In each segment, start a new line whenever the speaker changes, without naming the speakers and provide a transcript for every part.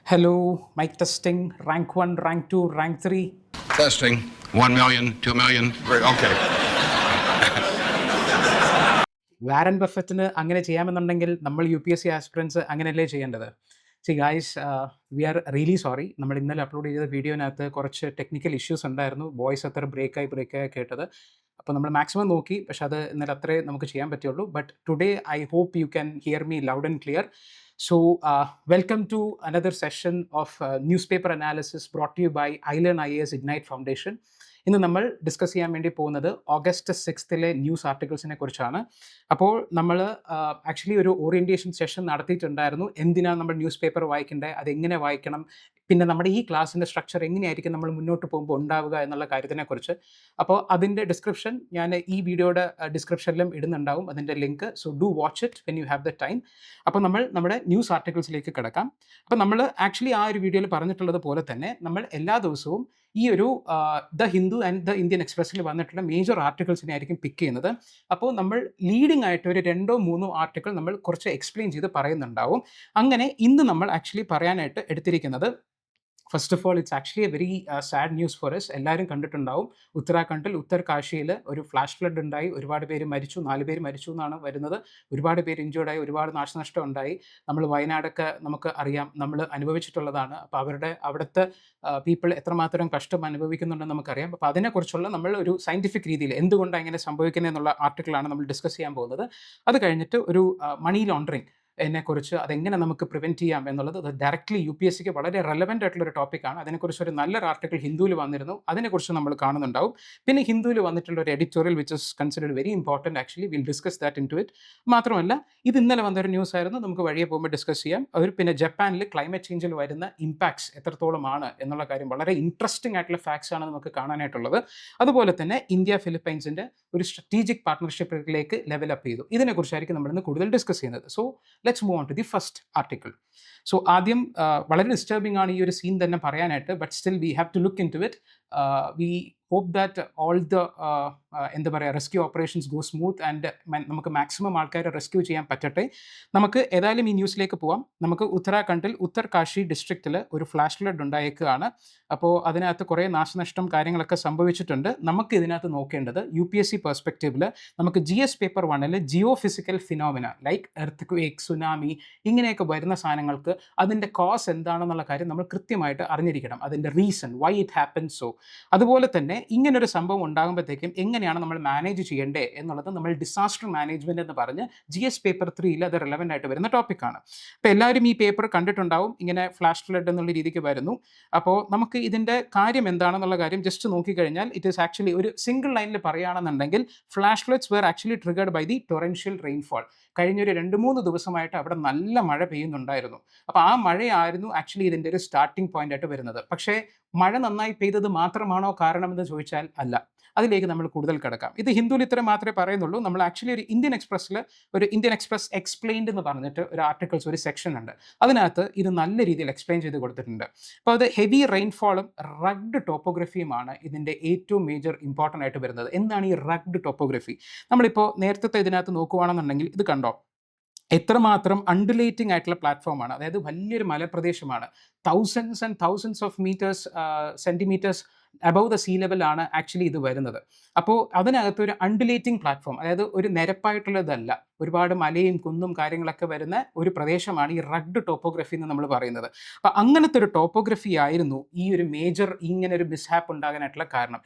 Hello, mic testing, rank 1, rank 2, rank 3.
Testing. 1 million, 2 million. Okay.
Warren ബഫറ്റിന് അങ്ങനെ ചെയ്യാമെന്നുണ്ടെങ്കിൽ നമ്മൾ UPSC ആസ്പിറൻസ് അങ്ങനെയല്ലേ ചെയ്യേണ്ടത്? See guys, we are really sorry. നമ്മൾ ഇന്നലെ അപ്ലോഡ് ചെയ്ത വീഡിയോനകത്ത് കുറച്ച് ടെക്നിക്കൽ ഇഷ്യൂസ് ഉണ്ടായിരുന്നു. വോയിസ് അത്ര ബ്രേക്കായി കേട്ടത്. അപ്പോൾ നമ്മൾ മാക്സിമം നോക്കി, പക്ഷെ അത് ഇന്നലെ അത്രേ നമുക്ക് ചെയ്യാൻ പറ്റുള്ളൂ. But today I hope you can hear me loud and clear. So, welcome to another session of newspaper analysis brought to you by Island IAS Ignite Foundation. ഇന്ന് നമ്മൾ ഡിസ്കസ് ചെയ്യാൻ വേണ്ടി പോകുന്നത് ഓഗസ്റ്റ് 6 ന്യൂസ് ആർട്ടിക്കിൾസിനെ കുറിച്ചാണ്. അപ്പോൾ നമ്മൾ ആക്ച്വലി ഒരു orientation session നടത്തിയിട്ടുണ്ടായിരുന്നു. എന്തിനാണ് നമ്മൾ ന്യൂസ് പേപ്പർ വായിക്കേണ്ടത്, അതെങ്ങനെ വായിക്കണം, പിന്നെ നമ്മുടെ ഈ ക്ലാസ്സിൻ്റെ സ്ട്രക്ചർ എങ്ങനെയായിരിക്കും നമ്മൾ മുന്നോട്ട് പോകുമ്പോൾ ഉണ്ടാവുക എന്നുള്ള കാര്യത്തിനെക്കുറിച്ച്. അപ്പോൾ അതിൻ്റെ ഡിസ്ക്രിപ്ഷൻ ഞാൻ ഈ വീഡിയോയുടെ ഡിസ്ക്രിപ്ഷനിലും ഇടുന്നുണ്ടാവും, അതിൻ്റെ link. So do watch it when you have the time. അപ്പോൾ നമ്മൾ നമ്മുടെ ന്യൂസ് ആർട്ടിക്കിൾസിലേക്ക് കിടക്കാം. അപ്പോൾ നമ്മൾ ആക്ച്വലി ആ ഒരു വീഡിയോയിൽ പറഞ്ഞിട്ടുള്ളത് പോലെ തന്നെ നമ്മൾ എല്ലാ ദിവസവും ഈ ഒരു the Hindu and the Indian എക്സ്പ്രസ്സിൽ വന്നിട്ടുള്ള മേജർ ആർട്ടിക്കിൾസിനെ ആയിരിക്കും പിക്ക് ചെയ്യുന്നത്. അപ്പോൾ നമ്മൾ ലീഡിംഗ് ആയിട്ട് ഒരു 2-3 ആർട്ടിക്കിൾ നമ്മൾ കുറച്ച് എക്സ്പ്ലെയിൻ ചെയ്ത് പറയുന്നുണ്ടാവും. അങ്ങനെ ഇന്ന് നമ്മൾ ആക്ച്വലി പറയാനായിട്ട് എടുത്തിരിക്കുന്നത്, first of all it's actually A very sad news for S. എല്ലാവരും കണ്ടിട്ടുണ്ടാവും, ഉത്തരാഖണ്ഡിൽ ഉത്തർകാശിയിൽ ഒരു ഫ്ലാഷ് ഫ്ലഡ് ഉണ്ടായി. ഒരുപാട് പേര് മരിച്ചു, 4 പേര് മരിച്ചു എന്നാണ് വരുന്നത്. ഒരുപാട് പേര് ഇഞ്ചേർഡായി, ഒരുപാട് നാശനഷ്ടം ഉണ്ടായി. നമ്മൾ വയനാടൊക്കെ നമുക്ക് അറിയാം, നമ്മൾ അനുഭവിച്ചിട്ടുള്ളതാണ്. അപ്പോൾ അവിടുത്തെ പീപ്പിൾ എത്രമാത്രം കഷ്ടം അനുഭവിക്കുന്നുണ്ടെന്ന് നമുക്കറിയാം. അപ്പോൾ അതിനെക്കുറിച്ചുള്ള നമ്മൾ ഒരു സയൻറ്റിഫിക് രീതിയിൽ എന്തുകൊണ്ടാണ് ഇങ്ങനെ സംഭവിക്കുന്നത് എന്നുള്ള ആർട്ടിക്കിളാണ് നമ്മൾ ഡിസ്കസ് ചെയ്യാൻ പോകുന്നത്. അത് കഴിഞ്ഞിട്ട് ഒരു മണി ലോണ്ടറിങ് എന്നെക്കുറിച്ച്, അതെങ്ങനെ നമുക്ക് പ്രിവെൻറ്റ് ചെയ്യാം എന്നുള്ളത്, അത് ഡയറക്റ്റ്ലി UPSCക്ക് വളരെ റെലവൻ്റ് ആയിട്ടുള്ളൊരു ടോപ്പിക്കാണ്. അതിനെക്കുറിച്ച് ഒരു നല്ലൊരു ആർട്ടിക്കിൾ ഹിന്ദുവിൽ വന്നിരുന്നു, അതിനെക്കുറിച്ച് നമ്മൾ കാണുന്നുണ്ടാവും. പിന്നെ ഹിന്ദുവിൽ വന്നിട്ടുള്ള ഒരു editorial which is considered very important. Actually will discuss that into it. മാത്രമല്ല, ഇത് ഇന്നലെ വന്നൊരു ന്യൂസ് ആയിരുന്നു, നമുക്ക് വഴിയെ പോകുമ്പോൾ ഡിസ്കസ് ചെയ്യാം. പിന്നെ ജപ്പാനിൽ ക്ലൈമറ്റ് ചേഞ്ചിൽ വരുന്ന ഇമ്പാക്ട്സ് എത്രത്തോളമാണ് എന്നുള്ള കാര്യം, വളരെ ഇൻട്രസ്റ്റിംഗ് ആയിട്ടുള്ള ഫാക്ട്സ് ആണ് നമുക്ക് കാണാനായിട്ടുള്ളത്. അതുപോലെ തന്നെ ഇന്ത്യ ഫിലിപ്പൈൻസിൻ്റെ ഒരു സ്ട്രാറ്റജിക് പാർട്ട്ണർഷിപ്പിലേക്ക് ലെവലപ്പ് ചെയ്തു. ഇതിനെക്കുറിച്ചായിരിക്കും നമ്മളിന്ന് കൂടുതൽ ഡിസ്കസ് ചെയ്യുന്നത്. So let's move on to the first article. So ആദ്യം വളരെ ഡിസ്റ്റർബിംഗ് ആണ് ഈ ഒരു സീൻ തന്നെ പറയാനായിട്ട്, but still we have to look into it. We hope that all the എന്താ പറയുക, rescue operations go smooth and നമുക്ക് മാക്സിമം ആൾക്കാരെ റെസ്ക്യൂ ചെയ്യാൻ പറ്റട്ടെ. നമുക്ക് ഏതായാലും ഈ ന്യൂസിലേക്ക് പോവാം. നമുക്ക് ഉത്തരാഖണ്ഡിൽ ഉത്തർകാശി ഡിസ്ട്രിക്റ്റിൽ ഒരു ഫ്ലാഷ് ഫ്ലഡ് ഉണ്ടായേക്കുകയാണ്. അപ്പോൾ അതിനകത്ത് കുറേ നാശനഷ്ടം കാര്യങ്ങളൊക്കെ സംഭവിച്ചിട്ടുണ്ട്. നമുക്ക് ഇതിനകത്ത് നോക്കേണ്ടത് UPSC പെർസ്പെക്റ്റീവിൽ നമുക്ക് GS paper 1 geophysical phenomena like earthquake, tsunami ഇങ്ങനെയൊക്കെ വരുന്ന സാധനങ്ങൾക്ക് അതിൻ്റെ കോസ് എന്താണെന്നുള്ള കാര്യം നമ്മൾ കൃത്യമായിട്ട് അറിഞ്ഞിരിക്കണം, അതിൻ്റെ reason why it happens. So അതുപോലെ തന്നെ ഇങ്ങനൊരു സംഭവം ഉണ്ടാകുമ്പോഴത്തേക്കും എങ്ങനെയാണ് നമ്മൾ മാനേജ് ചെയ്യേണ്ടേ എന്നുള്ളത് നമ്മൾ ഡിസാസ്റ്റർ മാനേജ്മെൻറ്റ് എന്ന് പറഞ്ഞ് GS പേപ്പർ 3 അത് റെലവൻ്റ് ആയിട്ട് വരുന്ന ടോപ്പിക്കാണ്. അപ്പോൾ എല്ലാവരും ഈ പേപ്പർ കണ്ടിട്ടുണ്ടാവും, ഇങ്ങനെ ഫ്ലാഷ് ഫ്ലഡ് എന്നുള്ള രീതിക്ക് വരുന്നു. അപ്പോൾ നമുക്ക് ഇതിൻ്റെ കാര്യം എന്താണെന്നുള്ള കാര്യം ജസ്റ്റ് നോക്കിക്കഴിഞ്ഞാൽ, ഇറ്റ് ഈസ് ആക്ച്വലി ഒരു സിംഗിൾ ലൈനിൽ പറയുകയാണെന്നുണ്ടെങ്കിൽ, flash floods were actually triggered by the torrential rainfall. കഴിഞ്ഞൊരു 2-3 ദിവസമായിട്ട് അവിടെ നല്ല മഴ പെയ്യുന്നുണ്ടായിരുന്നു. അപ്പോൾ ആ മഴയായിരുന്നു ആക്ച്വലി ഇതിൻ്റെ ഒരു സ്റ്റാർട്ടിംഗ് പോയിന്റ് ആയിട്ട് വരുന്നത്. പക്ഷേ മഴ നന്നായി പെയ്തത് മാത്രമാണോ കാരണമെന്ന് ചോദിച്ചാൽ അല്ല. അതിലേക്ക് നമ്മൾ കൂടുതൽ കിടക്കാം. ഇത് ഹിന്ദുവിൽ ഇത്ര മാത്രമേ പറയുന്നുള്ളൂ. നമ്മൾ ആക്ച്വലി ഒരു ഇന്ത്യൻ എക്സ്പ്രസ്സിൽ ഒരു ഇന്ത്യൻ എക്സ്പ്രസ് എക്സ്പ്ലെയിൻഡ് എന്ന് പറഞ്ഞിട്ട് ഒരു ആർട്ടിക്കിൾസ്, ഒരു സെക്ഷൻ ഉണ്ട്. അതിനകത്ത് ഇത് നല്ല രീതിയിൽ എക്സ്പ്ലെയിൻ ചെയ്ത് കൊടുത്തിട്ടുണ്ട്. അപ്പോൾ അത് ഹെവി റെയിൻഫോളും റഗ്ഡ് ടോപ്പോഗ്രഫിയുമാണ് ഇതിൻ്റെ ഏറ്റവും മേജർ ഇമ്പോർട്ടൻ്റ് ആയിട്ട് വരുന്നത്. എന്താണ് ഈ റഗ്ഡ് ടോപ്പോഗ്രഫി? നമ്മളിപ്പോൾ നേരത്തെ ഇതിനകത്ത് നോക്കുകയാണെന്നുണ്ടെങ്കിൽ ഇത് കണ്ടോ, എത്രമാത്രം അണ്ടുലേറ്റിംഗ് ആയിട്ടുള്ള പ്ലാറ്റ്ഫോമാണ്. അതായത് വലിയൊരു മലപ്രദേശമാണ്, thousands and thousands of meters centimeters above the sea ലെവലാണ് ആക്ച്വലി ഇത് വരുന്നത്. അപ്പോൾ അതിനകത്ത് ഒരു അണ്ടുലേറ്റിംഗ് പ്ലാറ്റ്ഫോം, അതായത് ഒരു നിരപ്പായിട്ടുള്ളതല്ല, ഒരുപാട് മലയും കുന്നും കാര്യങ്ങളൊക്കെ വരുന്ന ഒരു പ്രദേശമാണ് ഈ റഗ്ഡ് ടോപ്പോഗ്രഫി എന്ന് നമ്മൾ പറയുന്നത്. അപ്പോൾ അങ്ങനത്തെ ഒരു ടോപ്പോഗ്രഫി ആയിരുന്നു ഈ ഒരു മേജർ ഇങ്ങനെ ഒരു മിസ്ഹാപ്പ് ഉണ്ടാകാനായിട്ടുള്ള കാരണം.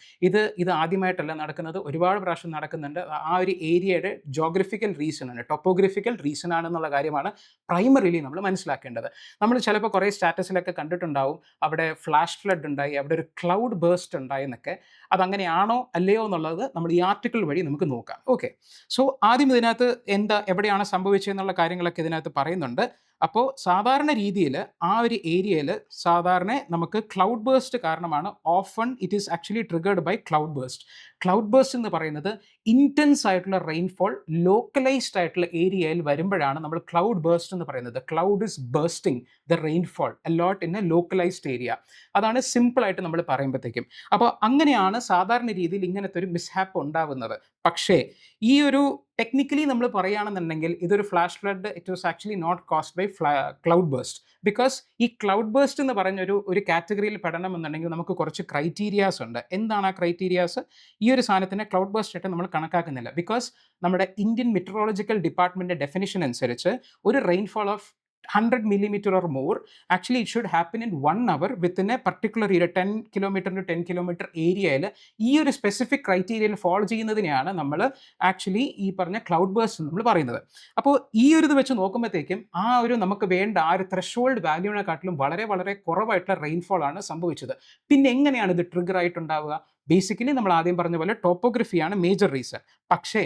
ഇത് ആദ്യമായിട്ടല്ല നടക്കുന്നത്, ഒരുപാട് പ്രാവശ്യം നടക്കുന്നുണ്ട്. ആ ഒരു ഏരിയയുടെ ജോഗ്രഫിക്കൽ റീസൺ ആണ്, ടോപ്പോഗ്രഫിക്കൽ റീസൺ ആണെന്നുള്ള കാര്യമാണ് പ്രൈമറിലി നമ്മൾ മനസ്സിലാക്കേണ്ടത്. നമ്മൾ ചിലപ്പോൾ കുറേ സ്റ്റാറ്റസിലൊക്കെ കണ്ടിട്ടുണ്ടാവും, അവിടെ ഫ്ലാഷ് ഫ്ലഡ് ഉണ്ടായി, അവിടെ ഒരു ക്ലൗഡ് ബേസ്റ്റ് ഉണ്ടായി എന്നൊക്കെ. അതങ്ങനെയാണോ അല്ലയോ എന്നുള്ളത് നമ്മൾ ഈ ആർട്ടിക്കിൾ വഴി നമുക്ക് നോക്കാം. ഓക്കെ, സോ ആദ്യം ഇതിനകത്ത് എവിടെയാണ് സംഭവിച്ചതെന്നുള്ള കാര്യങ്ങളൊക്കെ ഇതിനകത്ത് പറയുന്നുണ്ട്. അപ്പോൾ സാധാരണ രീതിയിൽ ആ ഒരു ഏരിയയിൽ സാധാരണ നമുക്ക് ക്ലൗഡ് ബേസ്റ്റ് കാരണമാണ്. Often it is actually triggered by cloud burst. Cloud burst എന്ന് പറയുന്നത് ഇൻറ്റൻസ് ആയിട്ടുള്ള റെയിൻഫോൾ ലോക്കലൈസ്ഡ് ആയിട്ടുള്ള ഏരിയയിൽ വരുമ്പോഴാണ് നമ്മൾ ക്ലൗഡ് ബേസ്റ്റ് എന്ന് പറയുന്നത്. Cloud is bursting the rainfall a lot in a localised area. അതാണ് സിമ്പിളായിട്ട് നമ്മൾ പറയുമ്പോഴത്തേക്കും. അപ്പോൾ അങ്ങനെയാണ് സാധാരണ രീതിയിൽ ഇങ്ങനത്തെ ഒരു മിസ്ഹാപ്പ് ഉണ്ടാവുന്നത്. പക്ഷേ ഈ ഒരു ടെക്നിക്കലി നമ്മൾ പറയുകയാണെന്നുണ്ടെങ്കിൽ ഇതൊരു flash flood, it was actually not caused by by cloud burst. Because ഈ ക്ലൗഡ് ബേസ്റ്റ് എന്ന് പറഞ്ഞ ഒരു കാറ്റഗറിയിൽ പെടണമെന്നുണ്ടെങ്കിൽ നമുക്ക് കുറച്ച് ക്രൈറ്റീരിയാസ് ഉണ്ട്. എന്താണ് ആ ക്രൈറ്റീരിയാസ്? ഈ ഒരു സാധനത്തിനെ ക്ലൗഡ് ബേസ്റ്റ് ആയിട്ട് നമ്മൾ കണക്കാക്കുന്നില്ല. ബിക്കോസ് നമ്മുടെ ഇന്ത്യൻ മെട്രോളജിക്കൽ ഡിപ്പാർട്ട്മെൻറ്റ് ഡെഫിനിഷൻ അനുസരിച്ച് ഒരു rainfall of 100 millimeter or more, actually it should happen in 1 hour within a particular area, 10 kilometer to 10 kilometer ഏരിയയിൽ ഈ ഒരു സ്പെസിഫിക് ക്രൈറ്റീരിയയിൽ ഫോളോ ചെയ്യുന്നതിനെയാണ് നമ്മൾ ആക്ച്വലി ഈ പറഞ്ഞ ക്ലൗഡ് ബേസ്റ്റ് നമ്മൾ പറയുന്നത്. അപ്പോൾ ഈ ഒരു ഇത് വെച്ച് നോക്കുമ്പോഴത്തേക്കും ആ ഒരു നമുക്ക് വേണ്ട ആ ഒരു ത്രെഷോൾഡ് വാല്യൂവിനെക്കാട്ടിലും വളരെ വളരെ കുറവായിട്ടുള്ള റെയിൻഫോൾ ആണ് സംഭവിച്ചത്. പിന്നെ എങ്ങനെയാണ് ഇത് ട്രിഗർ ആയിട്ടുണ്ടാവുക? ബേസിക്കലി നമ്മൾ ആദ്യം പറഞ്ഞ പോലെ ടോപ്പോഗ്രഫിയാണ് മേജർ റീസൺ. പക്ഷേ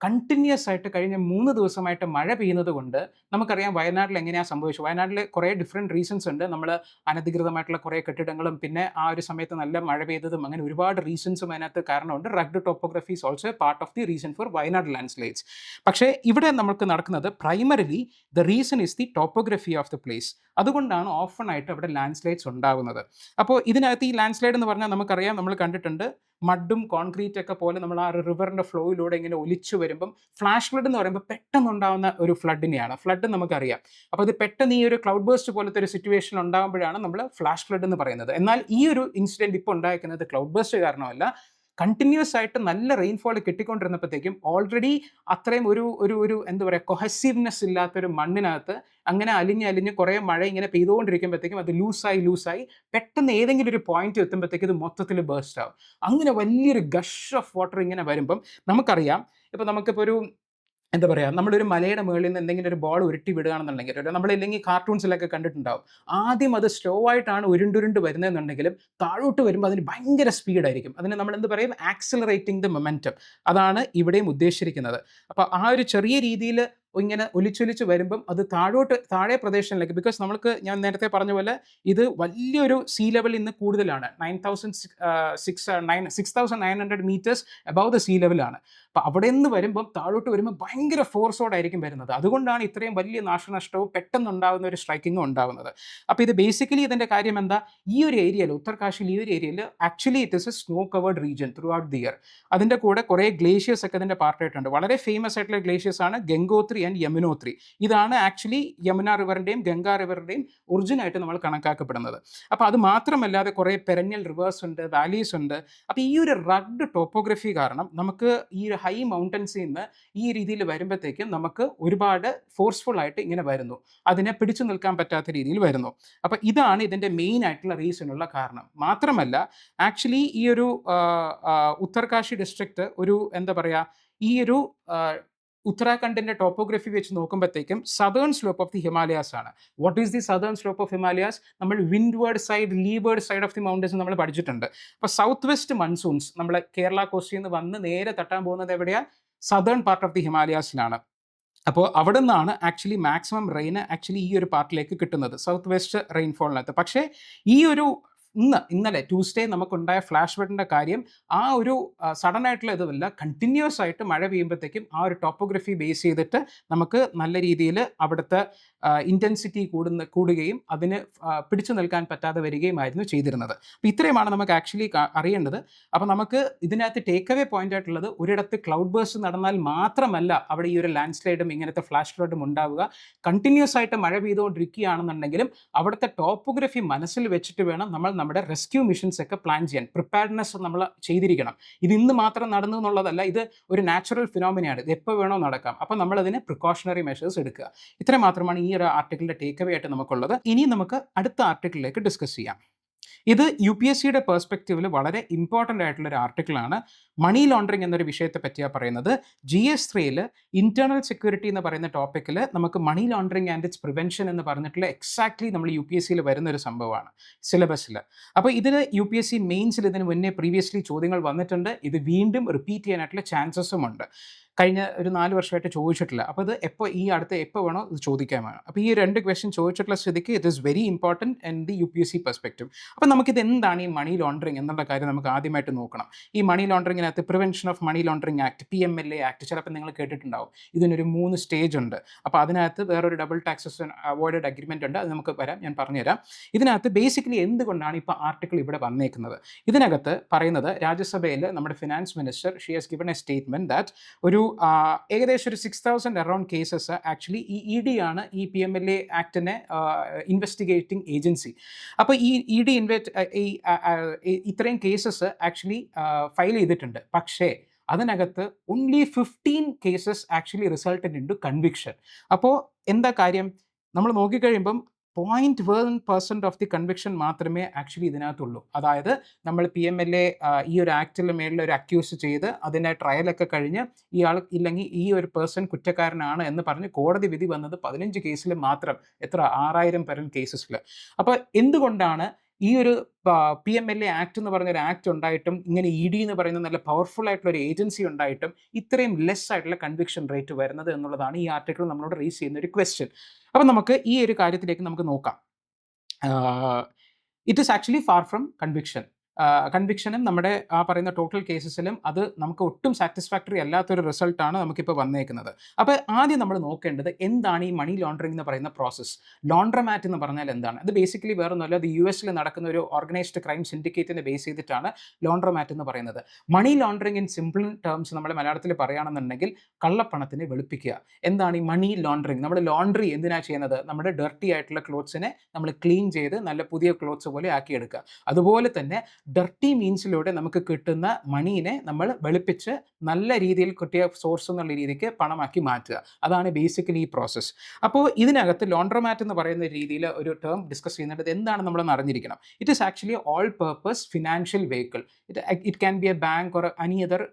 കണ്ടിന്യൂസ് ആയിട്ട് കഴിഞ്ഞ 3 ദിവസമായിട്ട് മഴ പെയ്യുന്നത് കൊണ്ട് നമുക്കറിയാം വയനാട്ടിൽ എങ്ങനെയാണ് സംഭവിച്ചത്. വയനാട്ടിൽ കുറേ ഡിഫറെൻറ്റ് റീസൺസ് ഉണ്ട്. നമ്മൾ അനധികൃതമായിട്ടുള്ള കുറേ കെട്ടിടങ്ങളും പിന്നെ ആ ഒരു സമയത്ത് നല്ല മഴ പെയ്തതും അങ്ങനെ ഒരുപാട് റീസൺസും അതിനകത്ത് കാരണമുണ്ട്. Rugged topography is also part of the reason for Wayanad land slides. പക്ഷേ ഇവിടെ നമുക്ക് നടക്കുന്നത് primarily the reason is the topography of the place. അതുകൊണ്ടാണ് ഓഫൺ ആയിട്ട് അവിടെ ലാൻഡ് സ്ലൈഡ്സ് ഉണ്ടാകുന്നത്. അപ്പോൾ ഇതിനകത്ത് ഈ ലാൻഡ് സ്ലൈഡ് എന്ന് പറഞ്ഞാൽ നമുക്കറിയാം, നമ്മൾ കണ്ടിട്ടുണ്ട് മഡും കോൺക്രീറ്റ് ഒക്കെ പോലെ നമ്മൾ ആ റിവറിൻ്റെ ഫ്ലോയിലൂടെ ഇങ്ങനെ ഒലിച്ചു വരുമ്പം ഫ്ലാഷ് ഫ്ലഡ് എന്ന് പറയുമ്പോൾ പെട്ടെന്നുണ്ടാകുന്ന ഒരു ഫ്ലഡിനെയാണ് ഫ്ലഡ് നമുക്കറിയാം. അപ്പോൾ ഇത് പെട്ടെന്ന് ഈ ഒരു ക്ലൗഡ് ബേസ്റ്റ് പോലത്തെ ഒരു സിറ്റുവേഷൻ ഉണ്ടാകുമ്പോഴാണ് നമ്മൾ ഫ്ലാഷ് ഫ്ലഡ് എന്ന് പറയുന്നത്. എന്നാൽ ഈ ഒരു ഇൻസിഡൻറ്റ് ഇപ്പോൾ ഉണ്ടായിരിക്കുന്നത് ക്ലൗഡ് ബേസ്റ്റ് കാരണമല്ല, കണ്ടിന്യൂസ് ആയിട്ട് നല്ല റെയിൻഫോൾ കിട്ടിക്കൊണ്ടിരുന്നപ്പോഴത്തേക്കും ഓൾറെഡി അത്രയും ഒരു എന്താ പറയുക കൊഹസീവ്നെസ് ഇല്ലാത്തൊരു മണ്ണിനകത്ത് അങ്ങനെ അലിഞ്ഞ് കുറേ മഴ ഇങ്ങനെ പെയ്തുകൊണ്ടിരിക്കുമ്പോഴത്തേക്കും അത് ലൂസായി പെട്ടെന്ന് ഏതെങ്കിലും ഒരു പോയിന്റ് എത്തുമ്പോഴത്തേക്കും ഇത് മൊത്തത്തിൽ ബേസ്റ്റ് ആവും. അങ്ങനെ വലിയൊരു ഗഷ് ഓഫ് വാട്ടർ ഇങ്ങനെ വരുമ്പം നമുക്കറിയാം, ഇപ്പോൾ നമുക്കിപ്പോൾ ഒരു എന്താ പറയുക, നമ്മളൊരു മലയുടെ മുകളിൽ നിന്ന് എന്തെങ്കിലും ഒരു ബോൾ ഉരുട്ടി വിടുകയാണെന്നുണ്ടെങ്കിൽ നമ്മളില്ലെങ്കിൽ കാർട്ടൂൺസിലൊക്കെ കണ്ടിട്ടുണ്ടാവും, ആദ്യം അത് സ്ലോ ആയിട്ടാണ് ഉരുണ്ടുരുണ്ട് വരുന്നതെന്നുണ്ടെങ്കിലും താഴോട്ട് വരുമ്പോൾ അതിന് ഭയങ്കര സ്പീഡായിരിക്കും. അതിന് നമ്മൾ എന്ത് പറയും? Accelerating the momentum. അതാണ് ഇവിടെയും ഉദ്ദേശിച്ചിരിക്കുന്നത്. അപ്പോൾ ആ ഒരു ചെറിയ രീതിയിൽ ഇങ്ങനെ ഒലിച്ചൊലിച്ച് വരുമ്പം അത് താഴെ പ്രദേശങ്ങളിലേക്ക്, ബിക്കോസ് നമ്മൾക്ക് ഞാൻ നേരത്തെ പറഞ്ഞ പോലെ ഇത് വലിയൊരു സീ ലെവൽ ഇന്ന് കൂടുതലാണ്. 6,900 മീറ്റേഴ്സ് അബവ് ദ സീ ലെവലാണ്. അപ്പോൾ അവിടെ നിന്ന് വരുമ്പം താഴോട്ട് വരുമ്പോൾ ഭയങ്കര ഫോഴ്സോടായിരിക്കും വരുന്നത്. അതുകൊണ്ടാണ് ഇത്രയും വലിയ നാശനഷ്ടവും പെട്ടെന്നുണ്ടാകുന്ന ഒരു സ്ട്രൈക്കിങ്ങും ഉണ്ടാകുന്നത്. അപ്പോൾ ഇത് ബേസിക്കലി ഇതിൻ്റെ കാര്യം എന്താ? ഈ ഒരു ഏരിയയിൽ, ഉത്തർകാശിയിൽ ഈ ഒരു ഏരിയയിൽ actually it is A snow covered region through out the year. അതിൻ്റെ കൂടെ കുറേ ഗ്ലേഷ്യേഴ്സ് ഒക്കെ ഇതിൻ്റെ പാർട്ടായിട്ടുണ്ട്. വളരെ ഫേമസ് ആയിട്ടുള്ള ഗ്ലേഷ്യേഴ്സ് ആണ് ഗംഗോത്രി ആൻഡ് യമുനോത്രി. ഇതാണ് ആക്ച്വലി യമുന റിവറിൻ്റെയും ഗംഗാ റിവറിൻ്റെയും ഒറിജിനായിട്ട് നമ്മൾ കണക്കാക്കപ്പെടുന്നത്. അപ്പോൾ അത് മാത്രമല്ലാതെ കുറേ പെരന്യൽ റിവേഴ്സ് ഉണ്ട്, വാലീസ് ഉണ്ട്. അപ്പോൾ ഈ ഒരു റഗ്ഡ് ടോപ്പോഗ്രഫി കാരണം നമുക്ക് ഈ ഒരു ഹൈ മൗണ്ടൻസിൽ നിന്ന് ഈ രീതിയിൽ വരുമ്പോഴത്തേക്കും നമുക്ക് ഒരുപാട് ഫോഴ്സ്ഫുൾ ആയിട്ട് ഇങ്ങനെ വരുന്നു, അതിനെ പിടിച്ചു നിൽക്കാൻ പറ്റാത്ത രീതിയിൽ വരുന്നു. അപ്പോൾ ഇതാണ് ഇതിൻ്റെ മെയിൻ ആയിട്ടുള്ള റീസണുള്ള കാരണം. മാത്രമല്ല ആക്ച്വലി ഈ ഒരു ഉത്തർകാശി ഡിസ്ട്രിക്റ്റ് ഒരു എന്താ പറയുക, ഈ ഒരു ഉത്തരാഖണ്ഡിൻ്റെ ടോപ്പോഗ്രഫി വെച്ച് നോക്കുമ്പോഴത്തേക്കും southern slope of the Himalayas ആണ്. What is the southern slope of Himalayas? നമ്മൾ windward side, leeward side of the mountains നമ്മൾ പഠിച്ചിട്ടുണ്ട്. അപ്പോൾ സൗത്ത് വെസ്റ്റ് മൺസൂൺസ് നമ്മളെ കേരള കോസ്റ്റിൽ നിന്ന് വന്ന് നേരെ തട്ടാൻ പോകുന്നത് എവിടെയാണ്? സദേൺ പാർട്ട് ഓഫ് ദി ഹിമാലയാസിലാണ്. അപ്പോൾ അവിടെ നിന്നാണ് ആക്ച്വലി മാക്സിമം റെയിൻ ആക്ച്വലി ഈ ഒരു പാർട്ടിലേക്ക് കിട്ടുന്നത്, സൗത്ത് വെസ്റ്റ് റെയിൻഫോളിനകത്ത്. പക്ഷേ ഈ ഒരു ഇന്നലെ ട്യൂസ്ഡേ നമുക്കുണ്ടായ ഫ്ലാഷ് ഫ്ലഡിൻ്റെ കാര്യം ആ ഒരു സഡൻ ആയിട്ടുള്ള ഇതുമല്ല, കണ്ടിന്യൂസ് ആയിട്ട് മഴ പെയ്യുമ്പോഴത്തേക്കും ആ ഒരു ടോപ്പോഗ്രഫി ബേസ് ചെയ്തിട്ട് നമുക്ക് നല്ല രീതിയിൽ അവിടുത്തെ ഇൻറ്റൻസിറ്റി കൂടുകയും അതിന് പിടിച്ചു നിൽക്കാൻ പറ്റാതെ വരികയുമായിരുന്നു ചെയ്തിരുന്നത്. അപ്പോൾ ഇത്രയുമാണ് നമുക്ക് ആക്ച്വലി അറിയേണ്ടത്. അപ്പോൾ നമുക്ക് ഇതിനകത്ത് ടേക്ക് അവേ പോയിന്റ് ആയിട്ടുള്ളത്, ഒരിടത്ത് ക്ലൗഡ് ബേഴ്സ് നടന്നാൽ മാത്രമല്ല അവിടെ ഈ ഒരു ലാൻഡ് സ്ലൈഡും ഇങ്ങനത്തെ ഫ്ലാഷ് ഫ്ലഡും ഉണ്ടാവുക. കണ്ടിന്യൂസ് ആയിട്ട് മഴ പെയ്തുകൊണ്ടിരിക്കുകയാണെന്നുണ്ടെങ്കിലും അവിടുത്തെ ടോപ്പോഗ്രഫി മനസ്സിൽ വെച്ചിട്ട് വേണം നമ്മൾ നമ്മുടെ റെസ്ക്യൂ മിഷൻസ് ഒക്കെ പ്ലാൻ ചെയ്യാൻ. പ്രിപ്പയർഡ്നെസ് നമ്മൾ ചെയ്തിരിക്കണം. ഇത് ഇന്ന് മാത്രം നടന്നു എന്നുള്ളതല്ല, ഇത് ഒരു നാച്ചുറൽ ഫിനോമിനയാണ്, ഇത് എപ്പോൾ വേണോ നടക്കാം. അപ്പോൾ നമ്മളതിന് പ്രിക്കോഷണറി മെഷേഴ്സ് എടുക്കുക. ഇത്ര മാത്രമാണ് ഈ ഒരു ആർട്ടിക്കിളിൻ്റെ ടേക്ക് അവേ ആയിട്ട് നമുക്കുള്ളത്. ഇനി നമുക്ക് അടുത്ത ആർട്ടിക്കിളിലേക്ക് ഡിസ്കസ് ചെയ്യാം. ഇത് UPSCയുടെ പെർസ്പെക്റ്റീവിൽ വളരെ ഇമ്പോർട്ടൻ്റ് ആയിട്ടുള്ളൊരു ആർട്ടിക്കിളാണ്. മണി ലോണ്ടറിങ് എന്നൊരു വിഷയത്തെ പറ്റിയാണ് പറയുന്നത്. GS3യിൽ ഇൻറ്റേർണൽ സെക്യൂരിറ്റി എന്ന് പറയുന്ന ടോപ്പിക്കിൽ നമുക്ക് money laundering and its prevention എന്ന് പറഞ്ഞിട്ടുള്ള എക്സാക്ട്ലി നമ്മൾ UPSCയിൽ വരുന്നൊരു സംഭവമാണ് സിലബസിൽ. അപ്പോൾ ഇതിന് UPSC മെയിൻസിൽ ഇതിന് മുന്നേ പ്രീവിയസ്ലി ചോദ്യങ്ങൾ വന്നിട്ടുണ്ട്. ഇത് വീണ്ടും റിപ്പീറ്റ് ചെയ്യാനായിട്ടുള്ള ചാൻസസും ഉണ്ട്. കഴിഞ്ഞ ഒരു 4 വർഷമായിട്ട് ചോദിച്ചിട്ടില്ല. അപ്പോൾ ഇത് എപ്പോൾ വേണോ ഇത് ചോദിക്കാൻ വേണം. അപ്പോൾ ഈ 2 ക്വസ്റ്റ്യൻ ചോദിച്ചിട്ടുള്ള സ്ഥിതിക്ക് it is very important in the UPSC perspective. അപ്പോൾ നമുക്കിത് എന്താണ് ഈ മണി ലോണ്ടറിങ് എന്നുള്ള കാര്യം നമുക്ക് ആദ്യമായിട്ട് നോക്കണം. ഈ മണി ലോണ്ടറിങ്ങിനകത്ത് prevention of money laundering act, PMLA act ചിലപ്പോൾ നിങ്ങൾ കേട്ടിട്ടുണ്ടാവും. ഇതിനൊരു 3 സ്റ്റേജ് ഉണ്ട്. അപ്പോൾ അതിനകത്ത് വേറൊരു ഡബിൾ ടാക്സേഷൻ അവോയ്ഡഡ് അഗ്രിമെൻ്റ് ഉണ്ട്. അത് നമുക്ക് ഞാൻ പറഞ്ഞുതരാം. ഇതിനകത്ത് ബേസിക്കലി എന്തുകൊണ്ടാണ് ഇപ്പോൾ ആർട്ടിക്കിൾ ഇവിടെ വന്നേക്കുന്നത്? ഇതിനകത്ത് പറയുന്നത്, രാജ്യസഭയിൽ നമ്മുടെ finance minister she has given A statement that ഒരു ഏകദേശം ഒരു 6,000 അറൗണ്ട് കേസസ് ആക്ച്വലി ഈ ED ആണ് ഈ PMLA ആക്ടിനെ ഇൻവെസ്റ്റിഗേറ്റിംഗ് ഏജൻസി. അപ്പോൾ ഈ ED ഇത്രയും കേസസ് ആക്ച്വലി ഫയൽ ചെയ്തിട്ടുണ്ട്. പക്ഷേ അതിനകത്ത് only 15 cases actually resulted into conviction. അപ്പോൾ എന്താ കാര്യം, നമ്മൾ നോക്കിക്കഴിയുമ്പം 0.1% ഓഫ് ദി കൺവിക്ഷൻ മാത്രമേ ആക്ച്വലി ഇതിനകത്തുള്ളൂ. അതായത് നമ്മൾ PMLA ഈ ഒരു ആക്ടിൽ മേളിൽ ഒരു അക്യൂസ് ചെയ്ത് അതിൻ്റെ ട്രയലൊക്കെ കഴിഞ്ഞ് ഇയാൾ ഇല്ലെങ്കിൽ ഈ ഒരു പേഴ്സൺ കുറ്റക്കാരനാണ് എന്ന് പറഞ്ഞ് കോടതി വിധി വന്നത് 15 കേസിൽ മാത്രം. എത്ര 6,000 പേരൻ കേസസിൽ. അപ്പോൾ എന്തുകൊണ്ടാണ് ഈ ഒരു PMLA ആക്ട് എന്ന് പറഞ്ഞൊരു ആക്ട് ഉണ്ടായിട്ടും ഇങ്ങനെ ED എന്ന് പറയുന്ന നല്ല പവർഫുൾ ആയിട്ടുള്ള ഒരു ഏജൻസി ഉണ്ടായിട്ടും ഇത്രയും ലെസ് ആയിട്ടുള്ള കൺവിക്ഷൻ റേറ്റ് വരുന്നത് എന്നുള്ളതാണ് ഈ ആർട്ടിക്കിൾ നമ്മളോട് റേസ് ചെയ്യുന്ന ഒരു ക്വസ്റ്റ്യൻ. അപ്പം നമുക്ക് ഈ ഒരു കാര്യത്തിലേക്ക് നമുക്ക് നോക്കാം. It is actually far from conviction. കൺവിക്ഷനും നമ്മുടെ ആ പറയുന്ന ടോട്ടൽ കേസസിലും അത് നമുക്ക് ഒട്ടും സാറ്റിസ്ഫാക്ടറി അല്ലാത്തൊരു റിസൾട്ടാണ് നമുക്കിപ്പോൾ വന്നേക്കുന്നത്. അപ്പോൾ ആദ്യം നമ്മൾ നോക്കേണ്ടത് എന്താണ് ഈ മണി ലോണ്ടറിംഗ് എന്ന് പറയുന്ന പ്രോസസ്സ്. ലോണ്ടർമാറ്റ് എന്ന് പറഞ്ഞാൽ എന്താണ്? അത് ബേസിക്കലി വേറെ ഒന്നുമല്ല, അത് US നടക്കുന്ന ഒരു ഓർഗനൈസ്ഡ് ക്രൈം സിൻഡിക്കേറ്റിനെ ബേസ് ചെയ്തിട്ടാണ് ലോണ്ടർമാറ്റ് എന്ന് പറയുന്നത്. Money laundering in simple terms നമ്മൾ മലയാളത്തിൽ പറയുകയാണെന്നുണ്ടെങ്കിൽ കള്ളപ്പണത്തിനെ വെളുപ്പിക്കുക. എന്താണ് ഈ മണി ലോണ്ടറിംഗ്? നമ്മൾ ലോണ്ടറി എന്തിനാണ് ചെയ്യുന്നത്? നമ്മുടെ ഡർട്ടി ആയിട്ടുള്ള ക്ലോത്ത്സിനെ നമ്മൾ ക്ലീൻ ചെയ്ത് നല്ല പുതിയ ക്ലോത്ത്സ് പോലെ ആക്കിയെടുക്കുക. അതുപോലെ തന്നെ ഡർട്ടി മീൻസിലൂടെ നമുക്ക് കിട്ടുന്ന മണീനെ നമ്മൾ വെളുപ്പിച്ച് നല്ല രീതിയിൽ കിട്ടിയ സോഴ്സ് എന്നുള്ള രീതിക്ക് പണമാക്കി മാറ്റുക. അതാണ് ബേസിക്കലി ഈ പ്രോസസ്സ്. അപ്പോൾ ഇതിനകത്ത് ലോണ്ടർമാറ്റ് എന്ന് പറയുന്ന രീതിയിൽ ഒരു ടേം ഡിസ്കസ് ചെയ്യുന്നത് എന്താണ് നമ്മളൊന്ന് അറിഞ്ഞിരിക്കണം. It is actually all purpose financial vehicle. It can be A bank or any other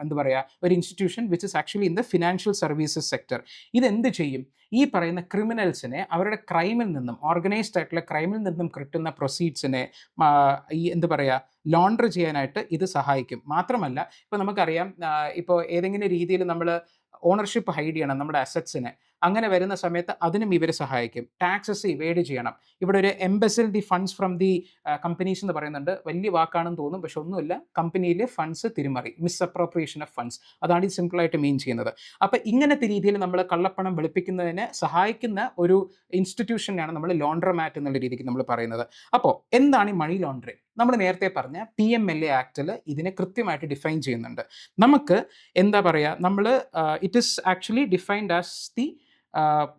എന്താ പറയുക ഒരു institution which is actually in the financial services sector. ഇതെന്ത് ചെയ്യും? ഈ പറയുന്ന ക്രിമിനൽസിനെ അവരുടെ ക്രൈമിൽ നിന്നും, ഓർഗനൈസ്ഡ് ആയിട്ടുള്ള ക്രൈമിൽ നിന്നും കിട്ടുന്ന പ്രൊസീഡ്സിനെ ഈ എന്താ പറയുക ലോണ്ടർ ചെയ്യാനായിട്ട് ഇത് സഹായിക്കും. മാത്രമല്ല ഇപ്പോൾ നമുക്കറിയാം, ഇപ്പോൾ ഏതെങ്കിലും രീതിയിൽ നമ്മൾ ഓണർഷിപ്പ് ഹൈഡ് ചെയ്യണം നമ്മുടെ അസറ്റ്സിനെ, അങ്ങനെ വരുന്ന സമയത്ത് അതിനും ഇവർ സഹായിക്കും. ടാക്സസ് ഇവേഡ് ചെയ്യണം. ഇവിടെ ഒരു embezzle the funds from the companies എന്ന് പറയുന്നുണ്ട്. വലിയ വാക്കാണെന്ന് തോന്നും, പക്ഷെ ഒന്നുമില്ല. കമ്പനിയിലെ ഫണ്ട്സ് തിരിമറി, മിസ്അപ്രോപ്രിയേഷൻ ഓഫ് ഫണ്ട്സ്, അതാണ് ഈ സിമ്പിളായിട്ട് മീൻ ചെയ്യുന്നത്. അപ്പോൾ ഇങ്ങനത്തെ രീതിയിൽ നമ്മൾ കള്ളപ്പണം വെളുപ്പിക്കുന്നതിന് സഹായിക്കുന്ന ഒരു ഇൻസ്റ്റിറ്റ്യൂഷനാണ് നമ്മൾ ലോണ്ടർമാറ്റ് എന്നുള്ള രീതിക്ക് നമ്മൾ പറയുന്നത്. അപ്പോൾ എന്താണ് ഈ മണി ലോണ്ടറിങ്? നമ്മൾ നേരത്തെ പറഞ്ഞ PMLA ആക്ടിൽ ഇതിനെ കൃത്യമായിട്ട് ഡിഫൈൻ ചെയ്യുന്നുണ്ട്. നമുക്ക് എന്താ പറയുക, നമ്മൾ it is actually defined as the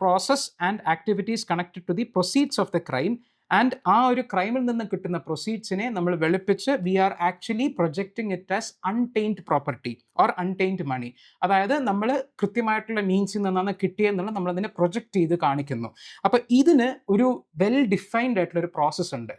process and activities connected to the proceeds of the crime. And ആ ഒരു ക്രൈമിൽ നിന്ന് കിട്ടുന്ന പ്രൊസീഡ്സിനെ നമ്മൾ വെളുപ്പിച്ച് we are actually projecting it as untainted property or untainted money. അതായത് നമ്മൾ കൃത്യമായിട്ടുള്ള മീൻസിൽ നിന്നാണ് കിട്ടിയെന്നുള്ള നമ്മളതിനെ പ്രൊജക്റ്റ് ചെയ്ത് കാണിക്കുന്നു. അപ്പോൾ ഇതിന് ഒരു വെൽ ഡിഫൈൻഡ് ആയിട്ടുള്ള ഒരു പ്രോസസ്സ് ഉണ്ട്.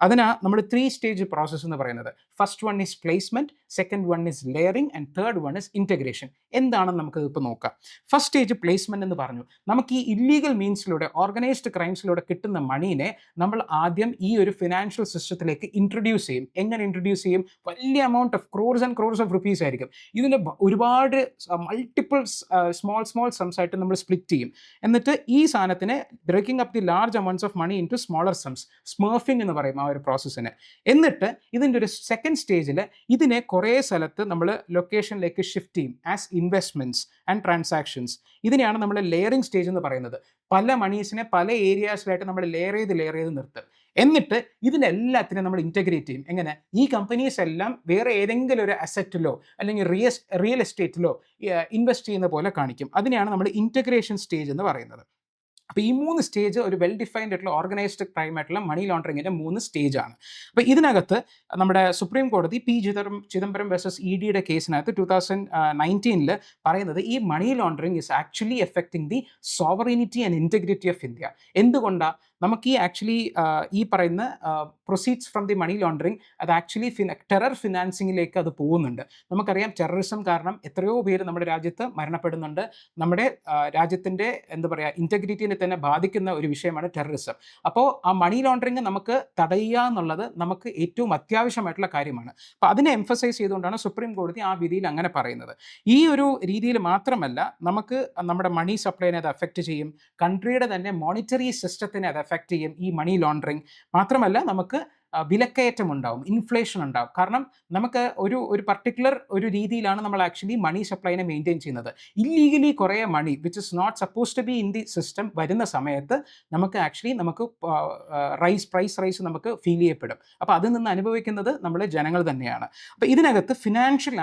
അതിനാ നമ്മൾ 3 സ്റ്റേജ് പ്രോസസ്സ് എന്ന് പറയുന്നത്. First one is placement, second one is layering and third one is integration. എന്താണെന്ന് നമുക്ക് ഇപ്പോൾ നോക്കാം. ഫസ്റ്റ് സ്റ്റേജ് പ്ലേസ്മെൻറ്റ് എന്ന് പറഞ്ഞു. നമുക്ക് ഈ ഇല്ലീഗൽ മീൻസിലൂടെ, ഓർഗനൈസ്ഡ് ക്രൈംസിലൂടെ കിട്ടുന്ന മണീനെ നമ്മൾ ആദ്യം ഈ ഒരു ഫിനാൻഷ്യൽ സിസ്റ്റത്തിലേക്ക് ഇൻട്രൊഡ്യൂസ് ചെയ്യും. എങ്ങനെ ഇൻട്രൊഡ്യൂസ് ചെയ്യും? വലിയ amount of crores and crores of rupees ആയിരിക്കും. ഇതിന് ഒരുപാട് മൾട്ടിപ്പിൾ സ്മോൾ സംസ് ആയിട്ട് നമ്മൾ സ്പ്ലിറ്റ് ചെയ്യും. എന്നിട്ട് ഈ സാധനത്തിനെ breaking up the large amounts of money into smaller sums, smurfing എന്ന് പറയും ഒരു പ്രോസസ്സിന്. എന്നിട്ട് ഇതിൻ്റെ ഒരു സെക്കൻഡ് സ്റ്റേജിൽ ഇതിനെ കുറേ സ്ഥലത്ത് നമ്മൾ ലൊക്കേഷനിലേക്ക് ഷിഫ്റ്റ് ചെയ്യും ആസ് ഇൻവെസ്റ്റ്മെൻറ്റ്സ് ആൻഡ് ട്രാൻസാക്ഷൻസ്. ഇതിനെയാണ് നമ്മൾ ലെയറിംഗ് സ്റ്റേജ് എന്ന് പറയുന്നത്. പല മണീസിനെ പല ഏരിയാസിലായിട്ട് നമ്മൾ ലെയർ ചെയ്ത് നിർത്തും. എന്നിട്ട് ഇതിനെല്ലാത്തിനും നമ്മൾ ഇൻറ്റഗ്രേറ്റ് ചെയ്യും. എങ്ങനെ? ഈ കമ്പനീസ് എല്ലാം വേറെ ഏതെങ്കിലും ഒരു അസറ്റിലോ അല്ലെങ്കിൽ റിയൽ എസ്റ്റേറ്റിലോ ഇൻവെസ്റ്റ് ചെയ്യുന്ന പോലെ കാണിക്കും. അതിനെയാണ് നമ്മൾ ഇൻറ്റഗ്രേഷൻ സ്റ്റേജ് എന്ന് പറയുന്നത്. അപ്പോൾ ഈ 3 സ്റ്റേജ് ഒരു വെൽ ഡിഫൈൻഡ് ആയിട്ടുള്ള ഓർഗനൈസ്ഡ് ക്രൈം ആയിട്ടുള്ള മണി ലോണ്ടറിങ്ങിൻ്റെ 3 സ്റ്റേജാണ്. അപ്പോൾ ഇതിനകത്ത് നമ്മുടെ സുപ്രീം കോടതി ചിദംബരം വേഴ്സസ് EDയുടെ കേസിനകത്ത് 2019 പറയുന്നത് ഈ money laundering is actually affecting the sovereignty and integrity of India. എന്തുകൊണ്ടാണ്? നമുക്ക് ഈ ആക്ച്വലി ഈ പറയുന്ന proceeds from the money laundering അത് ആക്ച്വലി ടെറർ ഫിനാൻസിങ്ങിലേക്ക് അത് പോകുന്നുണ്ട്. നമുക്കറിയാം ടെററിസം കാരണം എത്രയോ പേര് നമ്മുടെ രാജ്യത്ത് മരണപ്പെടുന്നുണ്ട്. നമ്മുടെ രാജ്യത്തിൻ്റെ എന്താ പറയുക ഇൻറ്റഗ്രിറ്റിനെ തന്നെ ബാധിക്കുന്ന ഒരു വിഷയമാണ് ടെററിസം. അപ്പോൾ ആ മണി ലോണ്ടറിങ് നമുക്ക് തടയുക എന്നുള്ളത് നമുക്ക് ഏറ്റവും അത്യാവശ്യമായിട്ടുള്ള കാര്യമാണ്. അപ്പോൾ അതിനെ എംഫസൈസ് ചെയ്തുകൊണ്ടാണ് സുപ്രീം കോടതി ആ വിധിയിൽ അങ്ങനെ പറയുന്നത്. ഈ ഒരു രീതിയിൽ മാത്രമല്ല, നമുക്ക് നമ്മുടെ മണി സപ്ലൈനെ അത് അഫക്റ്റ് ചെയ്യും, കൺട്രിയുടെ തന്നെ മോണിറ്ററി സിസ്റ്റത്തിനെ അത് അഫക്റ്റ് ചെയ്യും ഈ മണി ലോണ്ടറിങ്. മാത്രമല്ല നമുക്ക് വിലക്കയറ്റം ഉണ്ടാവും, ഇൻഫ്ലേഷൻ ഉണ്ടാവും. കാരണം നമുക്ക് ഒരു പർട്ടിക്കുലർ ഒരു രീതിയിലാണ് നമ്മൾ ആക്ച്വലി മണി സപ്ലൈനെ മെയിൻറ്റെയിൻ ചെയ്യുന്നത്. ഇല്ലീഗലി കുറേ money which is not suppose to be in the system വരുന്ന സമയത്ത് നമുക്ക് ആക്ച്വലി പ്രൈസ് റൈസ് നമുക്ക് ഫീൽ ചെയ്യപ്പെടും. അപ്പോൾ അതിൽ നിന്ന് അനുഭവിക്കുന്നത് നമ്മൾ ജനങ്ങൾ തന്നെയാണ്. അപ്പോൾ ഇതിനകത്ത് financial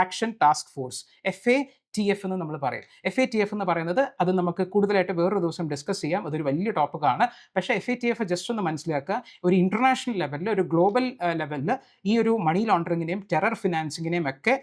action task force FATF FATF എന്ന് നമ്മൾ പറയും. FATF എന്ന് പറയുന്നത് അത് നമുക്ക് കൂടുതലായിട്ട് വേറൊരു ദിവസം ഡിസ്കസ് ചെയ്യാം, അതൊരു വലിയ ടോപ്പിക്കാണ്. പക്ഷേ FATF ജസ്റ്റ് ഒന്ന് മനസ്സിലാക്കുക, ഒരു ഇൻ്റർനാഷണൽ ലെവലിൽ, ഒരു ഗ്ലോബൽ ലെവലിൽ ഈ ഒരു മണി ലോണ്ടറിങ്ങിനെയും ടെറർ ഫിനാൻസിങ്ങിനെയും ഒക്കെ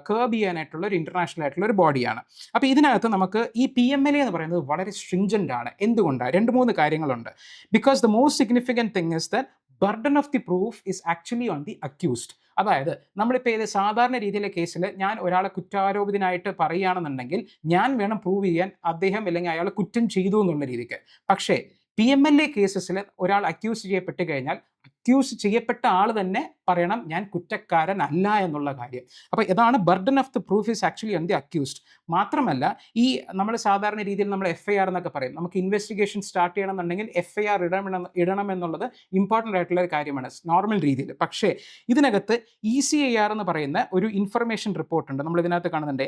കേർബ് ചെയ്യാനായിട്ടുള്ള ഒരു ഇൻ്റർനാഷണൽ ആയിട്ടുള്ള ഒരു ബോഡിയാണ്. അപ്പോൾ ഇതിനകത്ത് നമുക്ക് ഈ PMLA എന്ന് പറയുന്നത് വളരെ സ്ട്രിഞ്ചൻ്റ് ആണ്. എന്തുകൊണ്ടാണ്? 2-3 കാര്യങ്ങളുണ്ട്. Because the most significant thing is that burden of the proof is actually on the accused. അതായത് നമ്മളിപ്പോൾ ഇത് സാധാരണ രീതിയിലെ കേസിൽ ഞാൻ ഒരാളെ കുറ്റാരോപിതനായിട്ട് പറയുകയാണെന്നുണ്ടെങ്കിൽ ഞാൻ വേണം പ്രൂവ് ചെയ്യാൻ അദ്ദേഹം അല്ലെങ്കിൽ അയാൾ കുറ്റം ചെയ്തു എന്നുള്ള രീതിക്ക്. പക്ഷേ PMLA കേസസിൽ ഒരാൾ അക്യൂസ് ചെയ്യപ്പെട്ട് കഴിഞ്ഞാൽ അക്യൂസ് ചെയ്യപ്പെട്ട ആൾ തന്നെ പറയണം ഞാൻ കുറ്റക്കാരനല്ല എന്നുള്ള കാര്യം. അപ്പോൾ ഇതാണ് burden of the proof is actually on the accused. മാത്രമല്ല ഈ നമ്മൾ സാധാരണ രീതിയിൽ നമ്മൾ FIR എന്നൊക്കെ പറയും. നമുക്ക് ഇൻവെസ്റ്റിഗേഷൻ സ്റ്റാർട്ട് ചെയ്യണമെന്നുണ്ടെങ്കിൽ FIR ഇടണം എന്നുള്ളത് ഇമ്പോർട്ടൻ്റ് ആയിട്ടുള്ള ഒരു കാര്യമാണ് നോർമൽ രീതിയിൽ. പക്ഷേ ഇതിനകത്ത് ECIR എന്ന് പറയുന്ന ഒരു ഇൻഫർമേഷൻ റിപ്പോർട്ടുണ്ട്. നമ്മൾ ഇതിനകത്ത് കാണുന്നുണ്ട്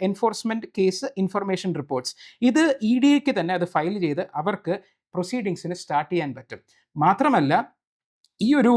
എൻഫോഴ്സ്മെൻറ്റ് കേസ് ഇൻഫർമേഷൻ റിപ്പോർട്ട്സ്. ഇത് EDക്ക് തന്നെ അത് ഫയൽ ചെയ്ത് അവർക്ക് പ്രൊസീഡിങ്സിന് സ്റ്റാർട്ട് ചെയ്യാൻ പറ്റും. മാത്രമല്ല ഈ ഒരു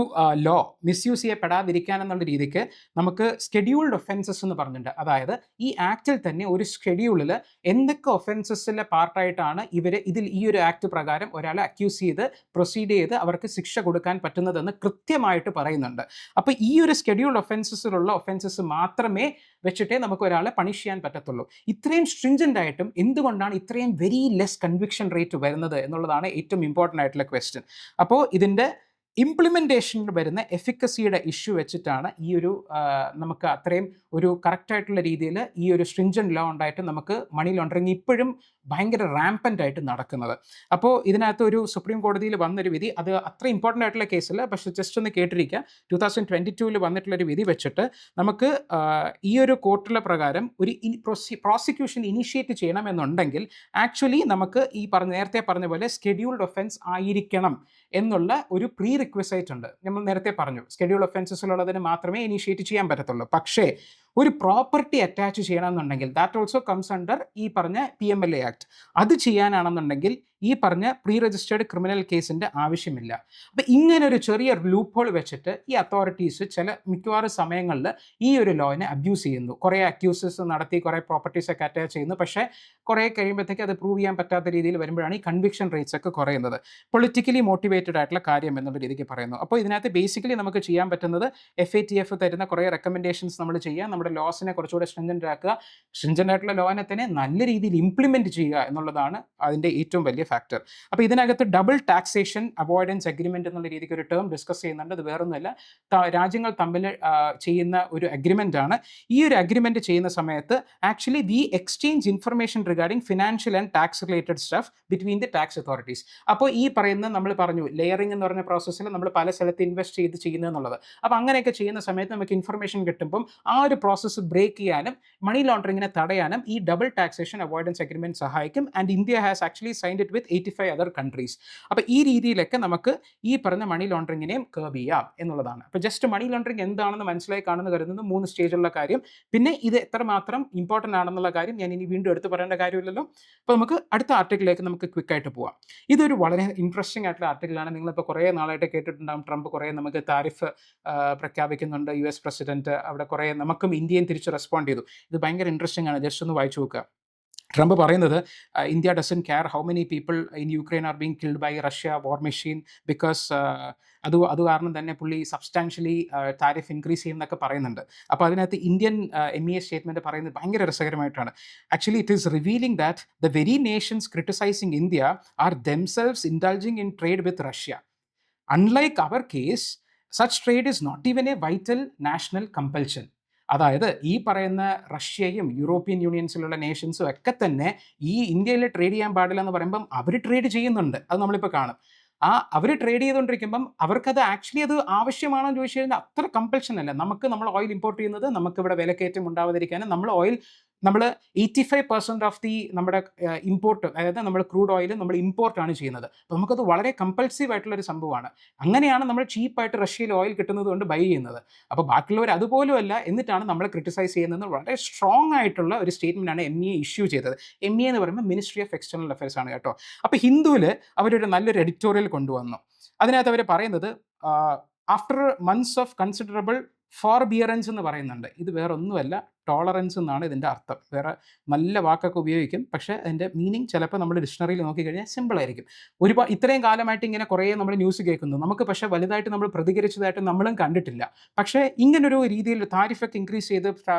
ലോ മിസ്യൂസ് ചെയ്യപ്പെടാതിരിക്കാൻ എന്നുള്ള രീതിക്ക് നമുക്ക് സ്കെഡ്യൂൾഡ് ഒഫൻസസ് എന്ന് പറഞ്ഞിട്ടുണ്ട്. അതായത് ഈ ആക്റ്റിൽ തന്നെ ഒരു സ്കെഡ്യൂളിൽ എന്തൊക്കെ ഒഫൻസസിലെ പാർട്ടായിട്ടാണ് ഇതിൽ ഈ ഒരു ആക്ട് പ്രകാരം ഒരാളെ അക്യൂസ് ചെയ്ത് പ്രൊസീഡ് ചെയ്ത് അവർക്ക് ശിക്ഷ കൊടുക്കാൻ പറ്റുന്നതെന്ന് കൃത്യമായിട്ട് പറയുന്നുണ്ട്. അപ്പോൾ ഈ ഒരു സ്കെഡ്യൂൾഡ് ഒഫൻസസിലുള്ള ഒഫൻസസ് മാത്രമേ വെച്ചിട്ടേ നമുക്ക് ഒരാളെ പണിഷ് ചെയ്യാൻ പറ്റത്തുള്ളൂ. ഇത്രയും സ്ട്രിഞ്ചൻ്റ് ആയിട്ടും എന്തുകൊണ്ടാണ് ഇത്രയും വെരി ലെസ് കൺവിക്ഷൻ റേറ്റ് വരുന്നത് എന്നുള്ളതാണ് ഏറ്റവും ഇമ്പോർട്ടൻ്റ് ആയിട്ടുള്ള ക്വസ്റ്റ്യൻ. അപ്പോൾ ഇതിൻ്റെ ഇംപ്ലിമെൻറ്റേഷനിൽ വരുന്ന എഫിക്കസിയുടെ ഇഷ്യൂ വെച്ചിട്ടാണ് ഈ ഒരു നമുക്ക് അത്രയും ഒരു കറക്റ്റായിട്ടുള്ള രീതിയിൽ ഈ ഒരു സ്ട്രിഞ്ചൻ്റ് ലോ ഉണ്ടായിട്ട് നമുക്ക് മണി ലോണ്ടറിങ് ഇപ്പോഴും ഭയങ്കര റാമ്പൻ്റ് ആയിട്ട് നടക്കുന്നത്. അപ്പോൾ ഇതിനകത്ത് ഒരു സുപ്രീം കോടതിയിൽ വന്നൊരു വിധി, അത് അത്ര ഇമ്പോർട്ടൻ്റ് ആയിട്ടുള്ള കേസല്ല, പക്ഷേ ജസ്റ്റ് ഒന്ന് കേട്ടിരിക്കുക. 2022 വന്നിട്ടുള്ളൊരു വിധി വെച്ചിട്ട് നമുക്ക് ഈ ഒരു കോർട്ടിലെ പ്രകാരം ഒരു പ്രോസിക്യൂഷൻ ഇനിഷ്യേറ്റ് ചെയ്യണമെന്നുണ്ടെങ്കിൽ ആക്ച്വലി നമുക്ക് ഈ നേരത്തെ പറഞ്ഞ പോലെ സ്കെഡ്യൂൾഡ് ഒഫൻസ് ആയിരിക്കണം എന്നുള്ള ഒരു പ്രീ റിക്വസൈറ്റ് ഉണ്ട്. നമ്മൾ നേരത്തെ പറഞ്ഞു സ്കെഡ്യൂൾ ഒഫൻസസിലുള്ളതിന് മാത്രമേ ഇനിഷ്യേറ്റ് ചെയ്യാൻ പറ്റത്തുള്ളൂ. പക്ഷേ ഒരു പ്രോപ്പർട്ടി അറ്റാച്ച് ചെയ്യണമെന്നുണ്ടെങ്കിൽ ദാറ്റ് ഓൾസോ കംസ് അണ്ടർ ഈ പറഞ്ഞ PMLA ആക്ട്. അത് ചെയ്യാനാണെന്നുണ്ടെങ്കിൽ ഈ പറഞ്ഞ പ്രീ രജിസ്റ്റേർഡ് ക്രിമിനൽ കേസിൻ്റെ ആവശ്യമില്ല. അപ്പോൾ ഇങ്ങനെ ഒരു ചെറിയ ലൂപ്പ് ഹോൾ വെച്ചിട്ട് ഈ അതോറിറ്റീസ് മിക്കവാറും സമയങ്ങളിൽ ഈ ഒരു ലോയിനെ അബ്യൂസ് ചെയ്യുന്നു. കുറേ അക്യൂസസ് നടത്തി കുറേ പ്രോപ്പർട്ടീസൊക്കെ അറ്റാച്ച് ചെയ്യുന്നു. പക്ഷേ കുറേ കഴിയുമ്പോഴത്തേക്ക് അത് പ്രൂവ് ചെയ്യാൻ പറ്റാത്ത രീതിയിൽ വരുമ്പോഴാണ് ഈ കൺവിക്ഷൻ റേറ്റ്സ് ഒക്കെ കുറയുന്നത്. പൊളിറ്റിക്കലി മോട്ടിവേറ്റഡ് ആയിട്ടുള്ള കാര്യം എന്നുള്ള രീതിക്ക് പറയുന്നു. അപ്പോൾ ഇതിനകത്ത് ബേസിക്കലി നമുക്ക് ചെയ്യാൻ പറ്റുന്നത് FATF തരുന്ന കുറേ റെക്കമെൻഡേഷൻസ് നമ്മൾ ചെയ്യുക, നമ്മുടെ ലോസിനെ കുറച്ചുകൂടെ സ്ട്രെങ്തൻഡ് ആക്കുക, സ്ട്രെങ്തൻഡ് ആയിട്ടുള്ള ലോനെ തന്നെ നല്ല രീതിയിൽ ഇംപ്ലിമെൻറ്റ് ചെയ്യുക എന്നുള്ളതാണ് അതിൻ്റെ ഏറ്റവും വലിയ ഫാക്ടർ. അപ്പോൾ ഇതിനകത്ത് ഡബിൾ ടാക്സേഷൻ അവോയ്ഡൻസ് അഗ്രിമെൻറ്റ് എന്നുള്ള രീതിക്ക് ഒരു ടേം ഡിസ്കസ് ചെയ്യുന്നുണ്ട്. അത് വേറൊന്നുമല്ല, രാജ്യങ്ങൾ തമ്മിൽ ചെയ്യുന്ന ഒരു അഗ്രിമെൻ്റ് ആണ്. ഈ ഒരു അഗ്രിമെൻറ്റ് ചെയ്യുന്ന സമയത്ത് actually we exchange information regarding financial and tax related stuff between the tax authorities. അപ്പോൾ ഈ പറയുന്ന നമ്മൾ പറഞ്ഞു ലെയറിംഗ് എന്ന് പറഞ്ഞ പ്രോസസ്സിൽ നമ്മൾ പല സ്ഥലത്ത് ഇൻവെസ്റ്റ് ചെയ്ത് ചെയ്യുന്നതെന്നുള്ളത്. അപ്പോൾ അങ്ങനെയൊക്കെ ചെയ്യുന്ന സമയത്ത് നമുക്ക് ഇൻഫർമേഷൻ കിട്ടുമ്പം ആ ഒരു പ്രോസസ്സ് ബ്രേക്ക് ചെയ്യാനും മണി ലോണ്ടറിങ്ങിനെ തടയാനും ഈ ഡബിൾ ടാക്സേഷൻ അവോയ്ഡൻസ് അഗ്രിമെൻറ്റ് സഹായിക്കും. And India has actually signed it with 85 other countries. അപ്പോൾ ഈ രീതിയിലൊക്കെ നമുക്ക് ഈ പറഞ്ഞ മണി ലോണ്ടറിങ്ങിനെയും കേർബ് ചെയ്യാം എന്നുള്ളതാണ്. അപ്പോൾ ജസ്റ്റ് മണി ലോണ്ടറിങ് എന്താണെന്ന് മനസ്സിലായി കാണുന്ന കരുതുന്നത് 3 സ്റ്റേജുള്ള കാര്യം. പിന്നെ ഇത് എത്രമാത്രം ഇമ്പോർട്ടൻ്റ് ആണെന്നുള്ള കാര്യം ഞാൻ ഇനി വീണ്ടും എടുത്ത് പറയേണ്ട കാര്യമില്ലല്ലോ. അപ്പോൾ നമുക്ക് അടുത്ത ആർട്ടിക്കിളിലേക്ക് നമുക്ക് ക്വിക്കായിട്ട് പോവാം. ഇതൊരു വളരെ ഇൻട്രസ്റ്റിംഗ് ആയിട്ടുള്ള ആർട്ടിക്കിളാണ്. നിങ്ങളിപ്പോൾ കുറേ നാളായിട്ട് കേട്ടിട്ടുണ്ടാകും ട്രംപ് കുറേ നമുക്ക് താരിഫ് പ്രഖ്യാപിക്കുന്നുണ്ട്. US പ്രസിഡന്റ് അവിടെ കുറേ നമുക്കും ഇന്ത്യയും തിരിച്ച് റെസ്പോണ്ട് ചെയ്തു. ഇത് ഭയങ്കര ഇൻട്രസ്റ്റിംഗ് ആണ്. ജസ്റ്റ് ഒന്ന് വായിച്ചു നോക്കുക. ട്രംപ് പറയുന്നത് India doesn't care how many people in Ukraine are being killed by Russia war machine because അത് കാരണം തന്നെ പുള്ളി സബ്സ്റ്റാൻഷ്യലി താരിഫ് ഇൻക്രീസ് ചെയ്യുന്നൊക്കെ പറയുന്നുണ്ട്. അപ്പോൾ അതിനകത്ത് ഇന്ത്യൻ MEA സ്റ്റേറ്റ്മെൻറ്റ് പറയുന്നത് ഭയങ്കര രസകരമായിട്ടാണ്. Actually it is revealing that the very nations criticising India are themselves indulging in trade with Russia. Unlike our case such trade is not even a vital national compulsion. അതായത് ഈ പറയുന്ന റഷ്യയും European യൂണിയൻസിലുള്ള നേഷൻസും ഒക്കെ തന്നെ ഈ ഇന്ത്യയിൽ ട്രേഡ് ചെയ്യാൻ പാടില്ല എന്ന് പറയുമ്പം അവർ ട്രേഡ് ചെയ്യുന്നുണ്ട്. അത് നമ്മളിപ്പോൾ കാണും. അവർ ട്രേഡ് ചെയ്തുകൊണ്ടിരിക്കുമ്പം അവർക്കത് ആക്ച്വലി അത് ആവശ്യമാണോ എന്ന് ചോദിച്ചു കഴിഞ്ഞാൽ അത്ര കമ്പൽഷൻ അല്ല. നമ്മൾ ഓയിൽ ഇമ്പോർട്ട് ചെയ്യുന്നത് നമുക്കിവിടെ വിലക്കയറ്റം ഉണ്ടാവാതിരിക്കാനും നമ്മൾ 85% ഓഫ് ദി നമ്മുടെ ഇമ്പോർട്ട്, അതായത് നമ്മൾ ക്രൂഡ് ഓയിൽ നമ്മൾ ഇമ്പോർട്ടാണ് ചെയ്യുന്നത്. അപ്പോൾ നമുക്കത് വളരെ കമ്പൽസീവ് ആയിട്ടുള്ളൊരു സംഭവമാണ്. അങ്ങനെയാണ് നമ്മൾ ചീപ്പായിട്ട് റഷ്യയിൽ ഓയിൽ കിട്ടുന്നത് കൊണ്ട് ബൈ ചെയ്യുന്നത്. അപ്പോൾ ബാക്കിയുള്ളവർ അതുപോലും അല്ല, എന്നിട്ടാണ് നമ്മളെ ക്രിട്ടിസൈസ് ചെയ്യുന്നത്. വളരെ സ്ട്രോങ് ആയിട്ടുള്ള ഒരു സ്റ്റേറ്റ്മെൻറ്റാണ് MEA ഇഷ്യൂ ചെയ്തത്. MEA എന്ന് പറയുമ്പോൾ മിനിസ്ട്രി ഓഫ് എക്സ്റ്റേണൽ അഫയേഴ്സ് ആണ് കേട്ടോ. അപ്പോൾ ഹിന്ദുവിൽ അവരൊരു നല്ലൊരു എഡിറ്റോറിയൽ കൊണ്ടുവന്നു. അതിനകത്ത് അവർ പറയുന്നത് ആഫ്റ്റർ മന്ത്സ് ഓഫ് കൺസിഡറബിൾ ഫോർബിയറൻസ് എന്ന് പറയുന്നുണ്ട്. ഇത് വേറൊന്നുമല്ല, ടോളറൻസ് എന്നാണ് ഇതിൻ്റെ അർത്ഥം. വേറെ നല്ല വാക്കൊക്കെ ഉപയോഗിക്കും, പക്ഷേ അതിൻ്റെ മീനിങ് ചിലപ്പോൾ നമ്മൾ ഡിക്ഷണറിയിൽ നോക്കിക്കഴിഞ്ഞാൽ സിമ്പിൾ ആയിരിക്കും. ഇത്രയും കാലമായിട്ട് ഇങ്ങനെ കുറേ നമ്മൾ ന്യൂസ് കേൾക്കുന്നു, നമുക്ക് പക്ഷേ വലുതായിട്ട് നമ്മൾ പ്രതികരിച്ചതായിട്ട് നമ്മളും കണ്ടിട്ടില്ല. പക്ഷേ ഇങ്ങനൊരു രീതിയിൽ താരിഫൊക്കെ ഇൻക്രീസ് ചെയ്ത്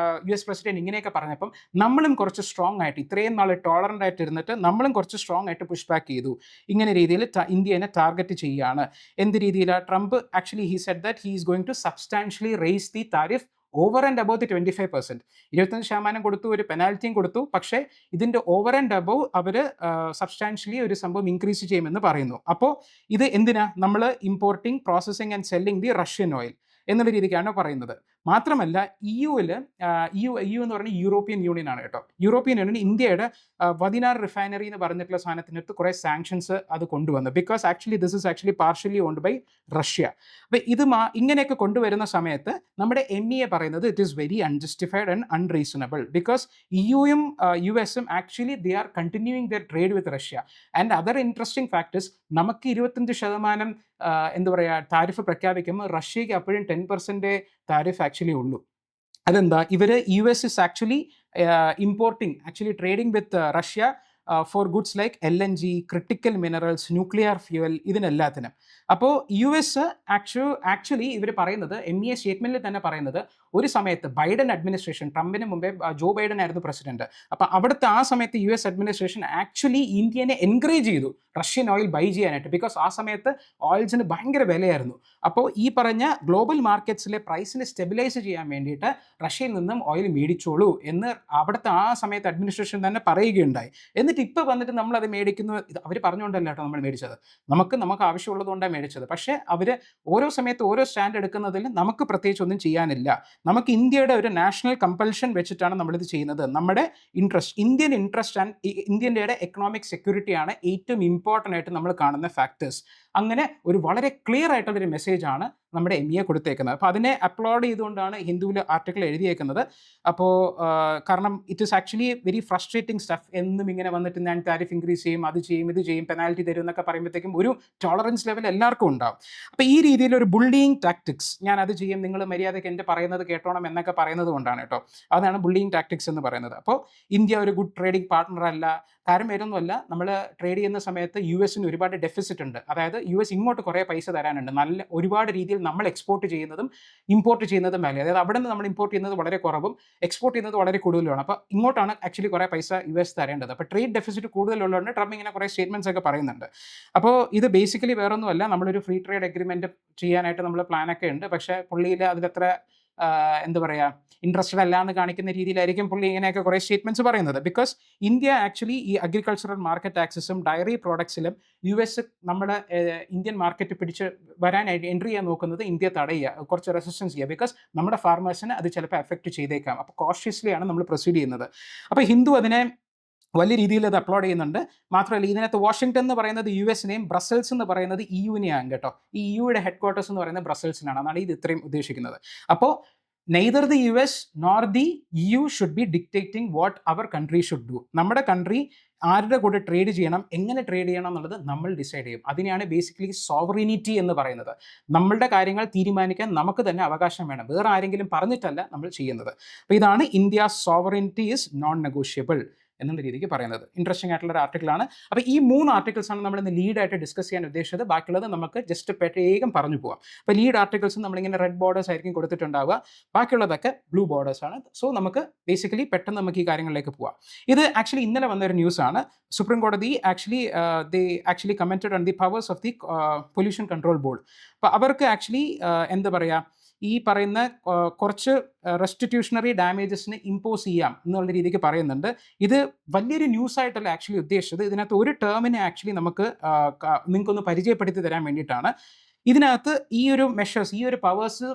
US പ്രസിഡന്റ് ഇങ്ങനെയൊക്കെ പറഞ്ഞപ്പം നമ്മളും കുറച്ച് സ്ട്രോങ് ആയിട്ട് ഇത്രയും നാൾ ടോളറൻ്റ് ആയിട്ട് ഇരുന്നിട്ട് നമ്മളും കുറച്ച് സ്ട്രോങ് ആയിട്ട് പുഷ് ബാക്ക് ചെയ്തു. ഇങ്ങനെ രീതിയിൽ ഇന്ത്യനെ ടാർഗറ്റ് ചെയ്യുകയാണ്. എന്ത് രീതിയിലാണ്? Trump actually he said that he is going to substantially raise the tariff over and above the 25%. 25% കൊടുത്തു, ഒരു പെനാൽറ്റിയും കൊടുത്തു. പക്ഷേ ഇതിൻ്റെ ഓവർ ആൻഡ് അബവ് അവർ സബ്സ്റ്റാൻഷ്യലി ഒരു സംഭവം ഇൻക്രീസ് ചെയ്യുമെന്ന് പറയുന്നു. അപ്പോൾ ഇത് എന്തിനാ? നമ്മൾ importing, processing and selling the Russian oil എന്നുള്ള രീതിക്കാണ് പറയുന്നത്. മാത്രമല്ല EU എന്ന് പറഞ്ഞാൽ യൂറോപ്യൻ യൂണിയൻ ആണ് കേട്ടോ. യൂറോപ്യൻ യൂണിയൻ ഇന്ത്യയുടെ 16 റിഫൈനറി എന്ന് പറഞ്ഞിട്ടുള്ള സാധനത്തിനടുത്ത് കുറേ സാങ്ഷൻസ് അത് കൊണ്ടുവന്നു. Because this is actually partially owned by Russia. അപ്പോൾ ഇത് ഇങ്ങനെയൊക്കെ കൊണ്ടുവരുന്ന സമയത്ത് നമ്മുടെ MEA പറയുന്നത് it is very unjustified and unreasonable. Because EUയും US actually they are continuing their trade with Russia. And other interesting factors, നമുക്ക് 25% എന്താ പറയുക താരിഫ് പ്രഖ്യാപിക്കുമ്പോൾ റഷ്യയ്ക്ക് അപ്പോഴും 10% താരിഫ് ആക്ച്വലി ഉള്ളൂ. അതെന്താ? ഇവർ US is actually importing, actually trading with Russia for goods like LNG, critical minerals, nuclear fuel, ഇതിനെല്ലാത്തിനും. അപ്പോൾ US actually ഇവർ പറയുന്നത്, MEA സ്റ്റേറ്റ്മെൻറ്റിൽ തന്നെ പറയുന്നത്, ഒരു സമയത്ത് ബൈഡൻ അഡ്മിനിസ്ട്രേഷൻ, ട്രംപിന് മുമ്പേ ജോ ബൈഡൻ ആയിരുന്നു പ്രസിഡന്റ്. അപ്പോൾ അവിടുത്തെ ആ സമയത്ത് US അഡ്മിനിസ്ട്രേഷൻ ആക്ച്വലി ഇന്ത്യനെ എൻകറേജ് ചെയ്തു റഷ്യൻ ഓയിൽ ബൈ ചെയ്യാനായിട്ട്. ബിക്കോസ് ആ സമയത്ത് ഓയിൽസിന് ഭയങ്കര വിലയായിരുന്നു. അപ്പോൾ ഈ പറഞ്ഞ ഗ്ലോബൽ മാർക്കറ്റ്സിലെ പ്രൈസിനെ സ്റ്റെബിലൈസ് ചെയ്യാൻ വേണ്ടിയിട്ട് റഷ്യയിൽ നിന്നും ഓയിൽ മേടിച്ചോളൂ എന്ന് അവിടുത്തെ ആ സമയത്ത് അഡ്മിനിസ്ട്രേഷൻ തന്നെ പറയുകയുണ്ടായി. എന്നിട്ട് ഇപ്പോൾ വന്നിട്ട് നമ്മളത് മേടിക്കുന്നു. അവർ പറഞ്ഞുകൊണ്ടല്ല കേട്ടോ നമ്മൾ മേടിച്ചത്, നമുക്ക് ആവശ്യമുള്ളതുകൊണ്ടാണ് മേടിച്ചത്. പക്ഷേ അവർ ഓരോ സമയത്ത് ഓരോ സ്റ്റാൻഡ് എടുക്കുന്നതിൽ നമുക്ക് പ്രത്യേകിച്ച് ഒന്നും ചെയ്യാനില്ല. നമുക്ക് ഇന്ത്യയുടെ ഒരു നാഷണൽ കമ്പൽഷൻ വെച്ചിട്ടാണ് നമ്മളിത് ചെയ്യുന്നത്. നമ്മുടെ ഇൻട്രസ്റ്റ്, ഇന്ത്യൻ ഇൻട്രസ്റ്റ് ആൻഡ് ഇന്ത്യയുടെ എക്കണോമിക് സെക്യൂരിറ്റിയാണ് ഏറ്റവും ഇമ്പോർട്ടൻ്റ് ആയിട്ട് നമ്മൾ കാണുന്ന ഫാക്ടേഴ്സ്. അങ്ങനെ ഒരു വളരെ ക്ലിയർ ആയിട്ടുള്ളൊരു മെസ്സേജാണ് നമ്മുടെ MEA കൊടുത്തേക്കുന്നത്. അപ്പോൾ അതിനെ അപ്ലോഡ് ചെയ്തുകൊണ്ടാണ് ഹിന്ദുവിൽ ആർട്ടിക്കിൾ എഴുതിയേക്കുന്നത്. അപ്പോൾ കാരണം it is actually very frustrating stuff. എന്നും ഇങ്ങനെ വന്നിട്ട് ഞാൻ താരിഫ് ഇൻക്രീസ് ചെയ്യും, അത് ചെയ്യും, ഇത് ചെയ്യും, പെനാൽറ്റി തരും എന്നൊക്കെ പറയുമ്പോഴത്തേക്കും ഒരു ടോളറൻസ് ലെവൽ എല്ലാവർക്കും ഉണ്ടാവും. അപ്പോൾ ഈ രീതിയിലൊരു ബുള്ളിയിങ് ടാക്ടിക്സ്, ഞാൻ അത് ചെയ്യും, നിങ്ങൾ മര്യാദയ്ക്ക് എൻ്റെ പറയുന്നത് കേട്ടോണം എന്നൊക്കെ പറയുന്നത് കൊണ്ടാണ് കേട്ടോ. അതാണ് ബുള്ളിയിങ് ടാക്ടിക്സ് എന്ന് പറയുന്നത്. അപ്പോൾ ഇന്ത്യ ഒരു ഗുഡ് ട്രേഡിംഗ് പാർട്ട്ണർ അല്ല. കാര്യം വേറൊന്നുമല്ല, നമ്മൾ ട്രേഡ് ചെയ്യുന്ന സമയത്ത് US ഒരുപാട് ഡെഫിസിറ്റ് ഉണ്ട്. അതായത് US ഇങ്ങോട്ട് കുറേ പൈസ തരാനുണ്ട്. നല്ല ഒരുപാട് രീതിയിൽ നമ്മൾ എക്സ്പോർട്ട് ചെയ്യുന്നതും ഇമ്പോർട്ട് ചെയ്യുന്നതും വില, അതായത് അവിടെ നിന്ന് നമ്മൾ ഇമ്പോർട്ട് ചെയ്യുന്നത് വളരെ കുറവും എക്സ്പോർട്ട് ചെയ്യുന്നത് വളരെ കൂടുതലുമാണ്. അപ്പോൾ ഇങ്ങോട്ടാണ് ആക്ച്വലി കുറേ പൈസ US തരേണ്ടത്. അപ്പോൾ ട്രേഡ് ഡെഫിസിറ്റ് കൂടുതലുള്ളതുകൊണ്ട് ട്രംപ് ഇങ്ങനെ കുറേ സ്റ്റേറ്റ്മെൻറ്റ്സ് ഒക്കെ പറയുന്നുണ്ട്. അപ്പോൾ ഇത് ബേസിക്കലി വേറൊന്നുമല്ല, നമ്മളൊരു ഫ്രീ ട്രേഡ് അഗ്രിമെൻറ്റ് ചെയ്യാനായിട്ട് നമ്മൾ പ്ലാനൊക്കെ ഉണ്ട്. പക്ഷേ പുള്ളിയിൽ അതിലത്ര എന്താ പറയുക ഇൻട്രസ്റ്റഡ് അല്ല എന്ന് കാണിക്കുന്ന രീതിയിലായിരിക്കും പുള്ളി ഇങ്ങനെയൊക്കെ കുറേ സ്റ്റേറ്റ്മെൻറ്റ്സ് പറയുന്നത്. ബിക്കോസ് ഇന്ത്യ ആക്ച്വലി ഈ അഗ്രികൾച്ചറൽ മാർക്കറ്റ് ആക്സസും ഡയറി പ്രോഡക്ട്സിലും US നമ്മുടെ ഇന്ത്യൻ മാർക്കറ്റ് പിടിച്ച് വരാനായിട്ട് എൻട്രി ചെയ്യാൻ നോക്കുന്നത് ഇന്ത്യ തടയുക, കുറച്ച് റെസിസ്റ്റൻസ് ചെയ്യുക. ബിക്കോസ് നമ്മുടെ ഫാർമേഴ്സിന് അത് ചിലപ്പോൾ എഫക്റ്റ് ചെയ്തേക്കാം. അപ്പോൾ കോഷ്യസ്ലി ആണ് നമ്മൾ പ്രൊസീഡ് ചെയ്യുന്നത്. അപ്പോൾ ഹിന്ദു അതിനെ വലിയ രീതിയിൽ അത് അപ്ലോഡ് ചെയ്യുന്നുണ്ട്. മാത്രമല്ല ഇതിനകത്ത് വാഷിംഗ്ടൺ എന്ന് പറയുന്നത് US-നെയും ബ്രസൽസ് എന്ന് പറയുന്നത് EU-നെയാണ് കേട്ടോ. ഈ EUയുടെ ഹെഡ് ക്വാർട്ടേഴ്സ് എന്ന് പറയുന്നത് ബ്രസൽസിനാണ്. അതാണ് ഇത് ഇത്രയും ഉദ്ദേശിക്കുന്നത്. അപ്പോൾ neither the US nor the EU should be dictating what our country should do. നമ്മുടെ കൺട്രി ആരുടെ കൂടെ ട്രേഡ് ചെയ്യണം, എങ്ങനെ ട്രേഡ് ചെയ്യണം എന്നുള്ളത് നമ്മൾ ഡിസൈഡ് ചെയ്യും. അതിനെയാണ് ബേസിക്കലി സോവറിനിറ്റി എന്ന് പറയുന്നത്. നമ്മളുടെ കാര്യങ്ങൾ തീരുമാനിക്കാൻ നമുക്ക് തന്നെ അവകാശം വേണം, വേറെ ആരെങ്കിലും പറഞ്ഞിട്ടല്ല നമ്മൾ ചെയ്യുന്നത്. അപ്പോൾ ഇതാണ് India sovereignty is known negotiable എന്നുള്ള രീതിക്ക് പറയുന്നത്. ഇൻട്രസ്റ്റിംഗ് ആയിട്ടുള്ള ഒരു ആർട്ടിക്കിളാണ്. അപ്പോൾ ഈ 3 ആർട്ടിക്കിൾസാണ് നമ്മൾ ഇന്ന് ലീഡായിട്ട് ഡിസ്കസ് ചെയ്യാൻ ഉദ്ദേശിച്ചത്. ബാക്കിയുള്ളത് നമുക്ക് ജസ്റ്റ് പ്രത്യേകം പറഞ്ഞു പോകാം. അപ്പോൾ ലീഡ് ആർട്ടിക്കിൾസ് നമ്മളിങ്ങനെ റെഡ് ബോർഡേഴ്സ് ആയിരിക്കും കൊടുത്തിട്ടുണ്ടാവുക, ബാക്കിയുള്ളതൊക്കെ ബ്ലൂ ബോർഡേഴ്സാണ്. സോ നമുക്ക് ബേസിക്കലി പെട്ടെന്ന് നമുക്ക് ഈ കാര്യങ്ങളിലേക്ക് പോകാം. ഇത് ആക്ച്വലി ഇന്നലെ വന്നൊരു ന്യൂസാണ്. സുപ്രീം കോടതി actually commented on the powers of the pollution control board. അപ്പോൾ അവർക്ക് ആക്ച്വലി എന്താ പറയുക, ഈ പറയുന്ന കുറച്ച് റെസ്റ്റിറ്റ്യൂഷണറി ഡാമേജസിന് ഇമ്പോസ് ചെയ്യാം എന്നുള്ള രീതിക്ക് പറയുന്നുണ്ട്. ഇത് വലിയൊരു ന്യൂസായിട്ടല്ല ആക്ച്വലി ഉദ്ദേശിച്ചത്. ഇതിനകത്ത് ഒരു ടേമിനെ ആക്ച്വലി നമുക്ക് നിങ്ങൾക്കൊന്ന് പരിചയപ്പെടുത്തി തരാൻ വേണ്ടിയിട്ടാണ്. ഇതിനകത്ത് ഈ ഒരു മെഷേഴ്സ്, ഈ ഒരു പവേഴ്സ്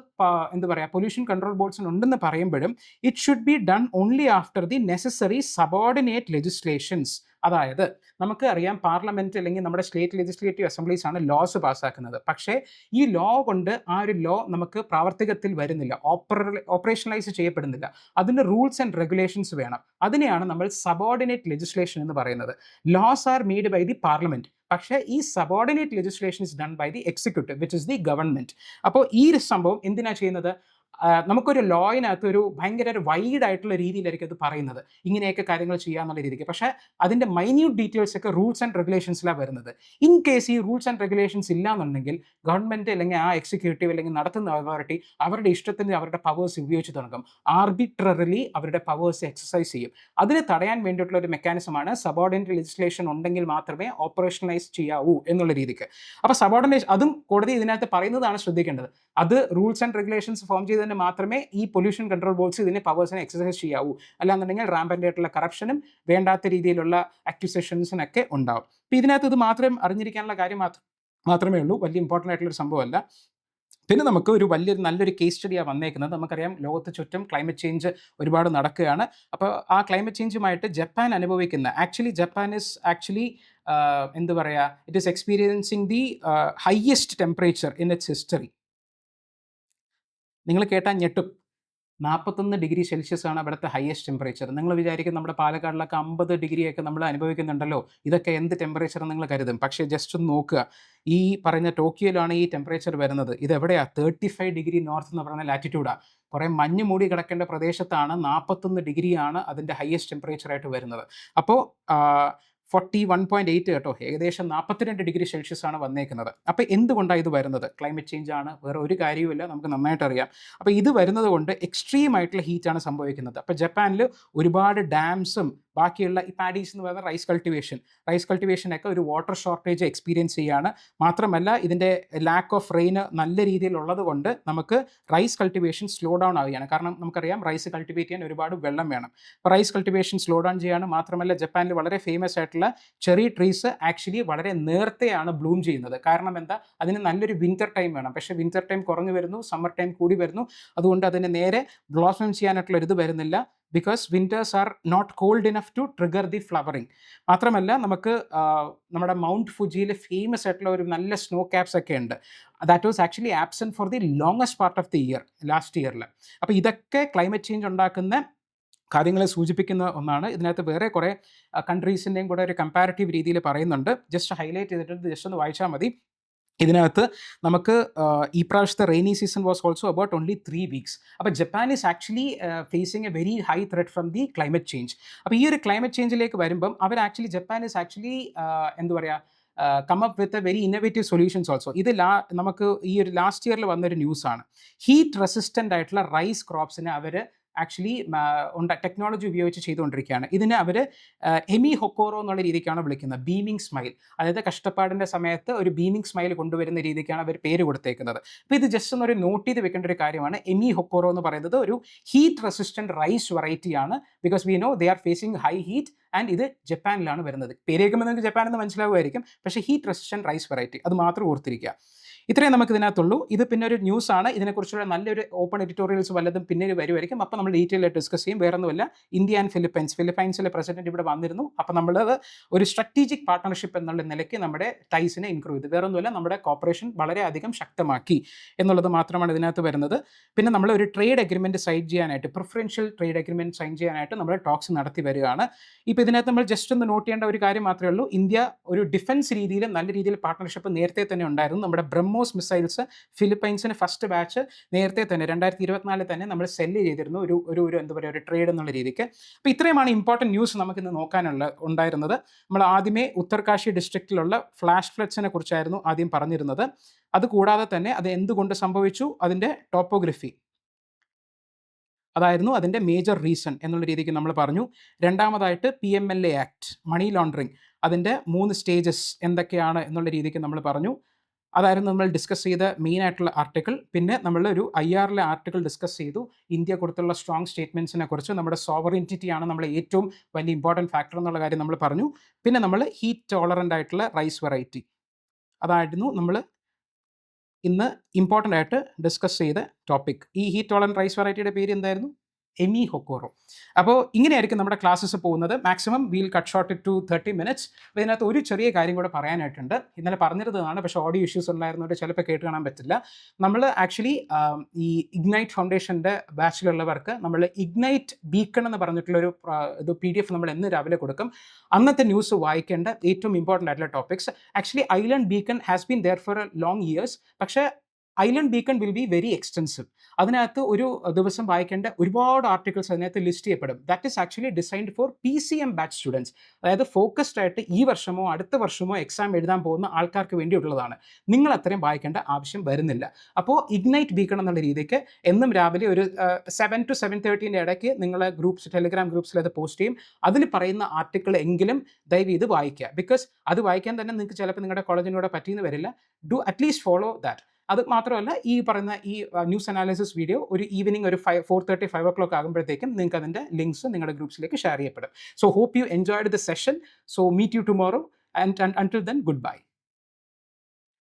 എന്താ പറയുക പൊല്യൂഷൻ കൺട്രോൾ ബോർഡ്സിന് ഉണ്ടെന്ന് പറയുമ്പോഴും it should be done only after the necessary subordinate legislations. അതായത് നമുക്ക് അറിയാം പാർലമെൻറ്റ് അല്ലെങ്കിൽ നമ്മുടെ സ്റ്റേറ്റ് ലെജിസ്ലേറ്റീവ് അസംബ്ലീസ് ആണ് ലോസ് പാസ്സാക്കുന്നത്. പക്ഷേ ഈ ലോ കൊണ്ട് ആ ഒരു ലോ നമുക്ക് പ്രാവർത്തികത്തിൽ വരുന്നില്ല, ഓപ്പറേഷണലൈസ് ചെയ്യപ്പെടുന്നില്ല. അതിന് റൂൾസ് ആൻഡ് റെഗുലേഷൻസ് വേണം. അതിനെയാണ് നമ്മൾ സബോർഡിനേറ്റ് ലെജിസ്ലേഷൻ എന്ന് പറയുന്നത്. Laws are made by the parliament, പക്ഷേ ഈ subordinate legislation is done by the executive which is the government. അപ്പോൾ ഈ ഒരു സംഭവം എന്തിനാണ് ചെയ്യുന്നത്? നമുക്കൊരു ലോയിനകത്ത് ഒരു ഭയങ്കര ഒരു വൈഡ് ആയിട്ടുള്ള രീതിയിലായിരിക്കും അത് പറയുന്നത്, ഇങ്ങനെയൊക്കെ കാര്യങ്ങൾ ചെയ്യാന്നുള്ള രീതിക്ക്. പക്ഷേ അതിൻ്റെ മൈന്യൂട്ട് ഡീറ്റെയിൽസ് ഒക്കെ റൂൾസ് ആൻഡ് റെഗുലേഷൻസിലാണ് വരുന്നത്. ഇൻ കേസ് ഈ റൂൾസ് ആൻഡ് റെഗുലേഷൻസ് ഇല്ലാന്നുണ്ടെങ്കിൽ ഗവൺമെൻറ് അല്ലെങ്കിൽ ആ എക്സിക്യൂട്ടീവ് അല്ലെങ്കിൽ നടത്തുന്ന അതോറിറ്റി അവരുടെ ഇഷ്ടത്തിന് അവരുടെ പവേഴ്സ് ഉപയോഗിച്ച് തുടങ്ങും, ആർബിട്രറിലി അവരുടെ പവേഴ്സ് എക്സസൈസ് ചെയ്യും. അതിനെ തടയാൻ വേണ്ടിയിട്ടുള്ള ഒരു മെക്കാനിസമാണ് സബോർഡിനേറ്റ് ലെജിസ്ലേഷൻ ഉണ്ടെങ്കിൽ മാത്രമേ ഓപ്പറേഷണലൈസ് ചെയ്യാവൂ എന്നുള്ള രീതിക്ക്. അപ്പോൾ സബോർഡിനേഷൻ അതും കോടതി ഇതിനകത്ത് പറയുന്നതാണ് ശ്രദ്ധിക്കേണ്ടത്. അത് റൂൾസ് ആൻഡ് റെഗുലേഷൻസ് ഫോം ചെയ്തതിന് മാത്രമേ ഈ പൊല്യൂഷൻ കൺട്രോൾ ബോർഡ്സ് ഇതിനെ പവേഴ്സിനെ എക്സസൈസ് ചെയ്യാവൂ. അല്ലാന്നുണ്ടെങ്കിൽ റാമ്പൻ്റ് ആയിട്ടുള്ള കറപ്ഷനും വേണ്ടാത്ത രീതിയിലുള്ള അക്യൂസേഷൻസിനൊക്കെ ഉണ്ടാവും. അപ്പോൾ ഇതിനകത്ത് ഇത് മാത്രം അറിഞ്ഞിരിക്കാനുള്ള കാര്യം മാത്രമേ ഉള്ളൂ, വലിയ ഇമ്പോർട്ടൻ്റ് ആയിട്ടുള്ളൊരു സംഭവമല്ല. പിന്നെ നമുക്ക് ഒരു നല്ലൊരു കേസ് സ്റ്റഡിയാണ് വന്നേക്കുന്നത്. നമുക്കറിയാം ലോകത്ത് ചുറ്റും ക്ലൈമറ്റ് ചേഞ്ച് ഒരുപാട് നടക്കുകയാണ്. അപ്പോൾ ആ ക്ലൈമറ്റ് ചേഞ്ചുമായിട്ട് ജപ്പാൻ അനുഭവിക്കുന്ന ജപ്പാൻ ഇസ് എന്ത് പറയുക, it is experiencing the highest temperature in its history. നിങ്ങൾ കേട്ടാൽ ഞെട്ടും. 41 ഡിഗ്രി സെൽഷ്യസ് ആണ് അവിടുത്തെ ഹയസ്റ്റ് ടെമ്പറേച്ചർ. നിങ്ങൾ വിചാരിക്കും നമ്മുടെ പാലക്കാടിലൊക്കെ 50 ഡിഗ്രിയൊക്കെ നമ്മൾ അനുഭവിക്കുന്നുണ്ടല്ലോ, ഇതൊക്കെ എന്ത് ടെമ്പറേച്ചർ നിങ്ങൾ കരുതും. പക്ഷേ ജസ്റ്റ് ഒന്ന് നോക്കുക, ഈ പറഞ്ഞ ടോക്കിയോയിലാണ് ഈ ടെമ്പറേച്ചർ വരുന്നത്. ഇതെവിടെയാണ്? 35 ഡിഗ്രി നോർത്ത് എന്ന് പറയുന്ന ലാറ്റിറ്റ്യൂഡാണ്. കുറേ മഞ്ഞ് മൂടി കിടക്കേണ്ട പ്രദേശത്താണ് 41 ഡിഗ്രിയാണ് അതിൻ്റെ ഹയസ്റ്റ് ടെമ്പറേച്ചറായിട്ട് വരുന്നത്. അപ്പോൾ 41.8 കേട്ടോ, ഏകദേശം 42 ഡിഗ്രി സെൽഷ്യസ് ആണ് വന്നേക്കുന്നത്. അപ്പോൾ എന്തുകൊണ്ടാണ് ഇത് വരുന്നത്? ക്ലൈമറ്റ് ചേഞ്ച് ആണ്, വേറെ ഒരു കാര്യവുമില്ല, നമുക്ക് നന്നായിട്ട് അറിയാം. അപ്പോൾ ഇത് വരുന്നത് കൊണ്ട് എക്സ്ട്രീം ആയിട്ടുള്ള ഹീറ്റാണ് സംഭവിക്കുന്നത്. അപ്പോൾ ജപ്പാനിൽ ഒരുപാട് ഡാംസും ബാക്കിയുള്ള ഈ പാഡീസ് എന്ന് പറയുന്ന റൈസ് കൾട്ടിവേഷനൊക്കെ ഒരു വാട്ടർ ഷോർട്ടേജ് എക്സ്പീരിയൻസ് ചെയ്യുകയാണ്. മാത്രമല്ല ഇതിൻ്റെ ലാക്ക് ഓഫ് റെയിൻ നല്ല രീതിയിലുള്ളത് കൊണ്ട് നമുക്ക് റൈസ് കൾട്ടിവേഷൻ സ്ലോ ഡൗൺ ആവുകയാണ്. കാരണം നമുക്കറിയാം റൈസ് കൾട്ടിവേറ്റ് ചെയ്യാൻ ഒരുപാട് വെള്ളം വേണം. അപ്പോൾ റൈസ് കൾട്ടിവേഷൻ സ്ലോ ഡൗൺ ചെയ്യുകയാണ്. മാത്രമല്ല ജപ്പാനിൽ വളരെ ഫേമസ് ആയിട്ടുള്ള ചെറി ട്രീസ് വളരെ നേരത്തെയാണ് ബ്ലൂം ചെയ്യുന്നത്. കാരണം എന്താ? അതിന് നല്ലൊരു വിൻ്റർ ടൈം വേണം. പക്ഷേ വിൻ്റർ ടൈം കുറഞ്ഞു വരുന്നു, സമ്മർ ടൈം കൂടി വരുന്നു. അതുകൊണ്ട് അതിന് നേരെ ബ്ലോസം ചെയ്യാനായിട്ടുള്ള ഒരു ഇത് വരുന്നില്ല. Because winters are not cold enough to trigger the flowering. മാത്രമല്ല നമുക്ക് നമ്മുടെ മൗണ്ട് ഫുജിയിൽ ഫേമസ് ആയിട്ടുള്ള ഒരു നല്ല സ്നോ ക്യാപ്സ് ഒക്കെ ഉണ്ട്. That was absent for the longest part of the year, last ഇയറിൽ. അപ്പോൾ ഇതൊക്കെ ക്ലൈമറ്റ് ചേഞ്ച് ഉണ്ടാക്കുന്ന കാര്യങ്ങളെ സൂചിപ്പിക്കുന്ന ഒന്നാണ്. ഇതിനകത്ത് വേറെ കുറേ കൺട്രീസിൻ്റെയും കൂടെ ഒരു കമ്പാരിറ്റീവ് രീതിയിൽ പറയുന്നുണ്ട്. ജസ്റ്റ് ഹൈലൈറ്റ് ചെയ്തിട്ട് ജസ്റ്റ് ഒന്ന് വായിച്ചാൽ മതി. ഇതിനകത്ത് നമുക്ക് ഈ പ്രാവശ്യത്തെ rainy season was also about only 3 weeks. അപ്പോൾ Japan is facing a very high threat from the climate change. അപ്പോൾ ഈ ഒരു ക്ലൈമറ്റ് ചേഞ്ചിലേക്ക് വരുമ്പം ജപ്പാൻ ഈസ് എന്താ പറയുക, come up with a very innovative solutions also. ഇത് നമുക്ക് ഈ ഒരു ലാസ്റ്റ് ഇയറിൽ വന്നൊരു ന്യൂസാണ്. ഹീറ്റ് റെസിസ്റ്റൻ്റ് ആയിട്ടുള്ള റൈസ് ക്രോപ്സിനെ അവർ ടെക്നോളജി ഉപയോഗിച്ച് ചെയ്തുകൊണ്ടിരിക്കുകയാണ്. ഇതിനെ അവർ എമി ഹൊക്കോറോ എന്നുള്ള രീതിക്കാണ് വിളിക്കുന്നത്, ബീമിംഗ് സ്മൈൽ. അതായത് കഷ്ടപ്പാടിൻ്റെ സമയത്ത് ഒരു ബീമിംഗ് സ്മൈൽ കൊണ്ടുവരുന്ന രീതിക്കാണ് അവർ പേര് കൊടുത്തേക്കുന്നത്. അപ്പോൾ ഇത് ജസ്റ്റ് ഒന്നൊരു നോട്ട് ചെയ്ത് വെക്കേണ്ട ഒരു കാര്യമാണ്. എമി ഹൊക്കോറോ എന്ന് പറയുന്നത് ഒരു ഹീറ്റ് റെസിസ്റ്റൻറ്റ് റൈസ് വെറൈറ്റിയാണ്. Because we know they are facing high heat and ഇത് ജപ്പാനിലാണ് വരുന്നത്. പേര് കേൾക്കുമ്പോൾ നിങ്ങൾക്ക് ജപ്പാൻ എന്ന് മനസ്സിലാവുമായിരിക്കും. പക്ഷേ ഹീറ്റ് റെസിസ്റ്റൻറ്റ് റൈസ് വെറൈറ്റി, അത് മാത്രം ഓർത്തിരിക്കുക. ഇത്രയും നമുക്ക് ഇതിനകത്തുള്ളൂ. ഇത് പിന്നെ ഒരു ന്യൂസാണ്. ഇതിനെക്കുറിച്ചുള്ള നല്ലൊരു ഓപ്പൺ എഡിറ്റോറിയൽസ് വല്ലതും പിന്നീട് വരുമായിരിക്കും. അപ്പോൾ നമ്മൾ ഡീറ്റെയിൽ ആയിട്ട് ഡിസ്കസ് ചെയ്യും. വേറെ ഒന്നുമല്ല, ഇന്ത്യ ആൻഡ് ഫിലിപ്പൈൻസിലെ പ്രസിഡന്റ് ഇവിടെ വന്നിരുന്നു. അപ്പോൾ നമ്മൾ ഒരു സ്ട്രാറ്റജിക് പാർട്ട്ണർഷിപ്പ് എന്നുള്ള നിലയ്ക്ക് നമ്മുടെ ടൈസിനെ ഇൻക്രൂവ് ചെയ്തു. വേറെ ഒന്നുമല്ല, നമ്മുടെ കോപ്പറേഷൻ വളരെയധികം ശക്തമാക്കി എന്നുള്ളത് മാത്രമാണ് ഇതിനകത്ത് വരുന്നത്. പിന്നെ നമ്മൾ ഒരു ട്രേഡ് അഗ്രിമെൻറ്റ് സൈൻ ചെയ്യാനായിട്ട്, പ്രിഫറൻഷ്യൽ ട്രേഡ് അഗ്രിമെൻറ്റ് സൈൻ ചെയ്യാനായിട്ട് നമ്മൾ ടോക്സ് നടത്തി വരികയാണ്. ഇപ്പോൾ ഇതിനകത്ത് നമ്മൾ ജസ്റ്റ് ഒന്ന് നോട്ട് ചെയ്യേണ്ട ഒരു കാര്യം മാത്രമേ ഉള്ളൂ. ഇന്ത്യ ഒരു ഡിഫൻസ് രീതിയിൽ നല്ല രീതിയിൽ പാർട്ട്ണർഷിപ്പ് നേരത്തെ തന്നെ ഉണ്ടായിരുന്നു. നമ്മുടെ ബ്രഹ്മോസ് മിസൈൽസ് ഫിലിപ്പൈൻസിന് ഫസ്റ്റ് ബാച്ച് നേരത്തെ തന്നെ 2024 തന്നെ നമ്മൾ സെല്ല് ചെയ്തിരുന്നു, ഒരു എന്താ പറയുക, ഒരു ട്രേഡ് എന്നുള്ള രീതിക്ക്. അപ്പോൾ ഇത്രയുമാണ് ഇമ്പോർട്ടൻറ്റ് ന്യൂസ് നമുക്കിന്ന് ഉണ്ടായിരുന്നത്. നമ്മൾ ആദ്യമേ ഉത്തർകാശി ഡിസ്ട്രിക്റ്റിലുള്ള ഫ്ലാഷ് ഫ്ലഡ്സിനെ കുറിച്ചായിരുന്നു ആദ്യം പറഞ്ഞിരുന്നത്. അതുകൂടാതെ തന്നെ അത് എന്തുകൊണ്ട് സംഭവിച്ചു, അതിൻ്റെ ടോപ്പോഗ്രഫി, അതായിരുന്നു അതിൻ്റെ മേജർ റീസൺ എന്നുള്ള രീതിക്ക് നമ്മൾ പറഞ്ഞു. രണ്ടാമതായിട്ട് PMLA ആക്ട്, മണി ലോണ്ടറിങ്, അതിൻ്റെ 3 സ്റ്റേജസ് എന്തൊക്കെയാണ് എന്നുള്ള രീതിക്ക് നമ്മൾ പറഞ്ഞു. അതായിരുന്നു നമ്മൾ ഡിസ്കസ് ചെയ്ത മെയിൻ ആയിട്ടുള്ള ആർട്ടിക്കിൾ. പിന്നെ നമ്മൾ ഒരു IR ആർട്ടിക്കിൾ ഡിസ്കസ് ചെയ്തു. ഇന്ത്യ കൊടുത്തുള്ള സ്ട്രോങ് സ്റ്റേറ്റ്മെൻറ്റ്സിനെ കുറിച്ച്, നമ്മുടെ സോവറിൻറ്റിറ്റിയാണ് നമ്മളെ ഏറ്റവും വലിയ ഇമ്പോർട്ടൻറ്റ് ഫാക്ടർ എന്നുള്ള കാര്യം നമ്മൾ പറഞ്ഞു. പിന്നെ നമ്മൾ ഹീറ്റ് ടോളറൻ്റ് ആയിട്ടുള്ള റൈസ് വെറൈറ്റി, അതായിരുന്നു നമ്മൾ ഇന്ന് ഇമ്പോർട്ടൻ്റ് ആയിട്ട് ഡിസ്കസ് ചെയ്ത ടോപ്പിക്. ഈ ഹീറ്റ് ടോളറൻ്റ് റൈസ് വെറൈറ്റിയുടെ പേര് എന്തായിരുന്നു? എമി ഹൊക്കോറോ. അപ്പോൾ ഇങ്ങനെയായിരിക്കും നമ്മുടെ ക്ലാസ്സസ് പോകുന്നത്. Maximum we'll cut short it to 30 minutes. അപ്പോൾ ഇതിനകത്ത് ഒരു ചെറിയ കാര്യം കൂടെ പറയാനായിട്ടുണ്ട്. ഇന്നലെ പറഞ്ഞിരുന്നതാണ്, പക്ഷേ ഓഡിയോ ഇഷ്യൂസ് ഉണ്ടായിരുന്നതുകൊണ്ട് ചിലപ്പോൾ കേട്ട് കാണാൻ പറ്റില്ല. നമ്മൾ ഈ ഇഗ്നൈറ്റ് ഫൗണ്ടേഷൻ്റെ ബാച്ചിലുള്ളവർക്ക് നമ്മൾ ഇഗ്നൈറ്റ് ബീക്കൺ എന്ന് പറഞ്ഞിട്ടുള്ളൊരു PDF നമ്മൾ എന്ന് രാവിലെ കൊടുക്കും. അന്നത്തെ ന്യൂസ് വായിക്കേണ്ട ഏറ്റവും ഇമ്പോർട്ടൻ്റ് ആയിട്ടുള്ള topics. Island beacon has been there for a long years. പക്ഷേ island beacon will be very extensive. അതിനകത്ത് ഒരു ദിവസം വായിക്കേണ്ട ഒരുപാട് ആർട്ടിക്കിൾസ് അതിനകത്ത് ലിസ്റ്റ് ചെയ്യപ്പെടും. That is actually designed for PCM batch students. അതായത് ഫോക്കസ്ഡ് ആയിട്ട് ഈ വർഷമോ അടുത്ത വർഷമോ എക്സാം എഴുതാൻ പോകുന്ന ആൾക്കാർക്ക് വേണ്ടിയുള്ളതാണ്. നിങ്ങൾ അത്രയും വായിക്കേണ്ട ആവശ്യം വരുന്നില്ല. അപ്പോൾ ഇഗ്നൈറ്റ് ബീക്കൺ എന്നുള്ള രീതിക്ക് എന്നും രാവിലെ ഒരു 7 to 7:30 ഇടയ്ക്ക് നിങ്ങൾ ടെലിഗ്രാം ഗ്രൂപ്പ്സിൽ അത് പോസ്റ്റ് ചെയ്യും. അതിൽ പറയുന്ന ആർട്ടിക്കിൾ എങ്കിലും ദയവ് ഇത് വായിക്കുക. ബിക്കോസ് അത് വായിക്കാൻ തന്നെ നിങ്ങൾക്ക് ചിലപ്പോൾ നിങ്ങളുടെ കോളേജിനോട് പറ്റിയെന്ന് വരില്ല. Do at least follow that. അത് മാത്രമല്ല, ഈ പറയുന്ന ഈ ന്യൂസ് അനാലിസിസ് വീഡിയോ ഒരു ഈവനിങ് ഒരു 4:30, 5 o'clock ആകുമ്പോഴത്തേക്കും നിങ്ങൾക്ക് അതിൻ്റെ ലിങ്ക്സ് നിങ്ങളുടെ ഗ്രൂപ്പ്സിലേക്ക് ഷെയർ ചെയ്യപ്പെടും. So hope you enjoyed the session. So meet you tomorrow, and until then good by.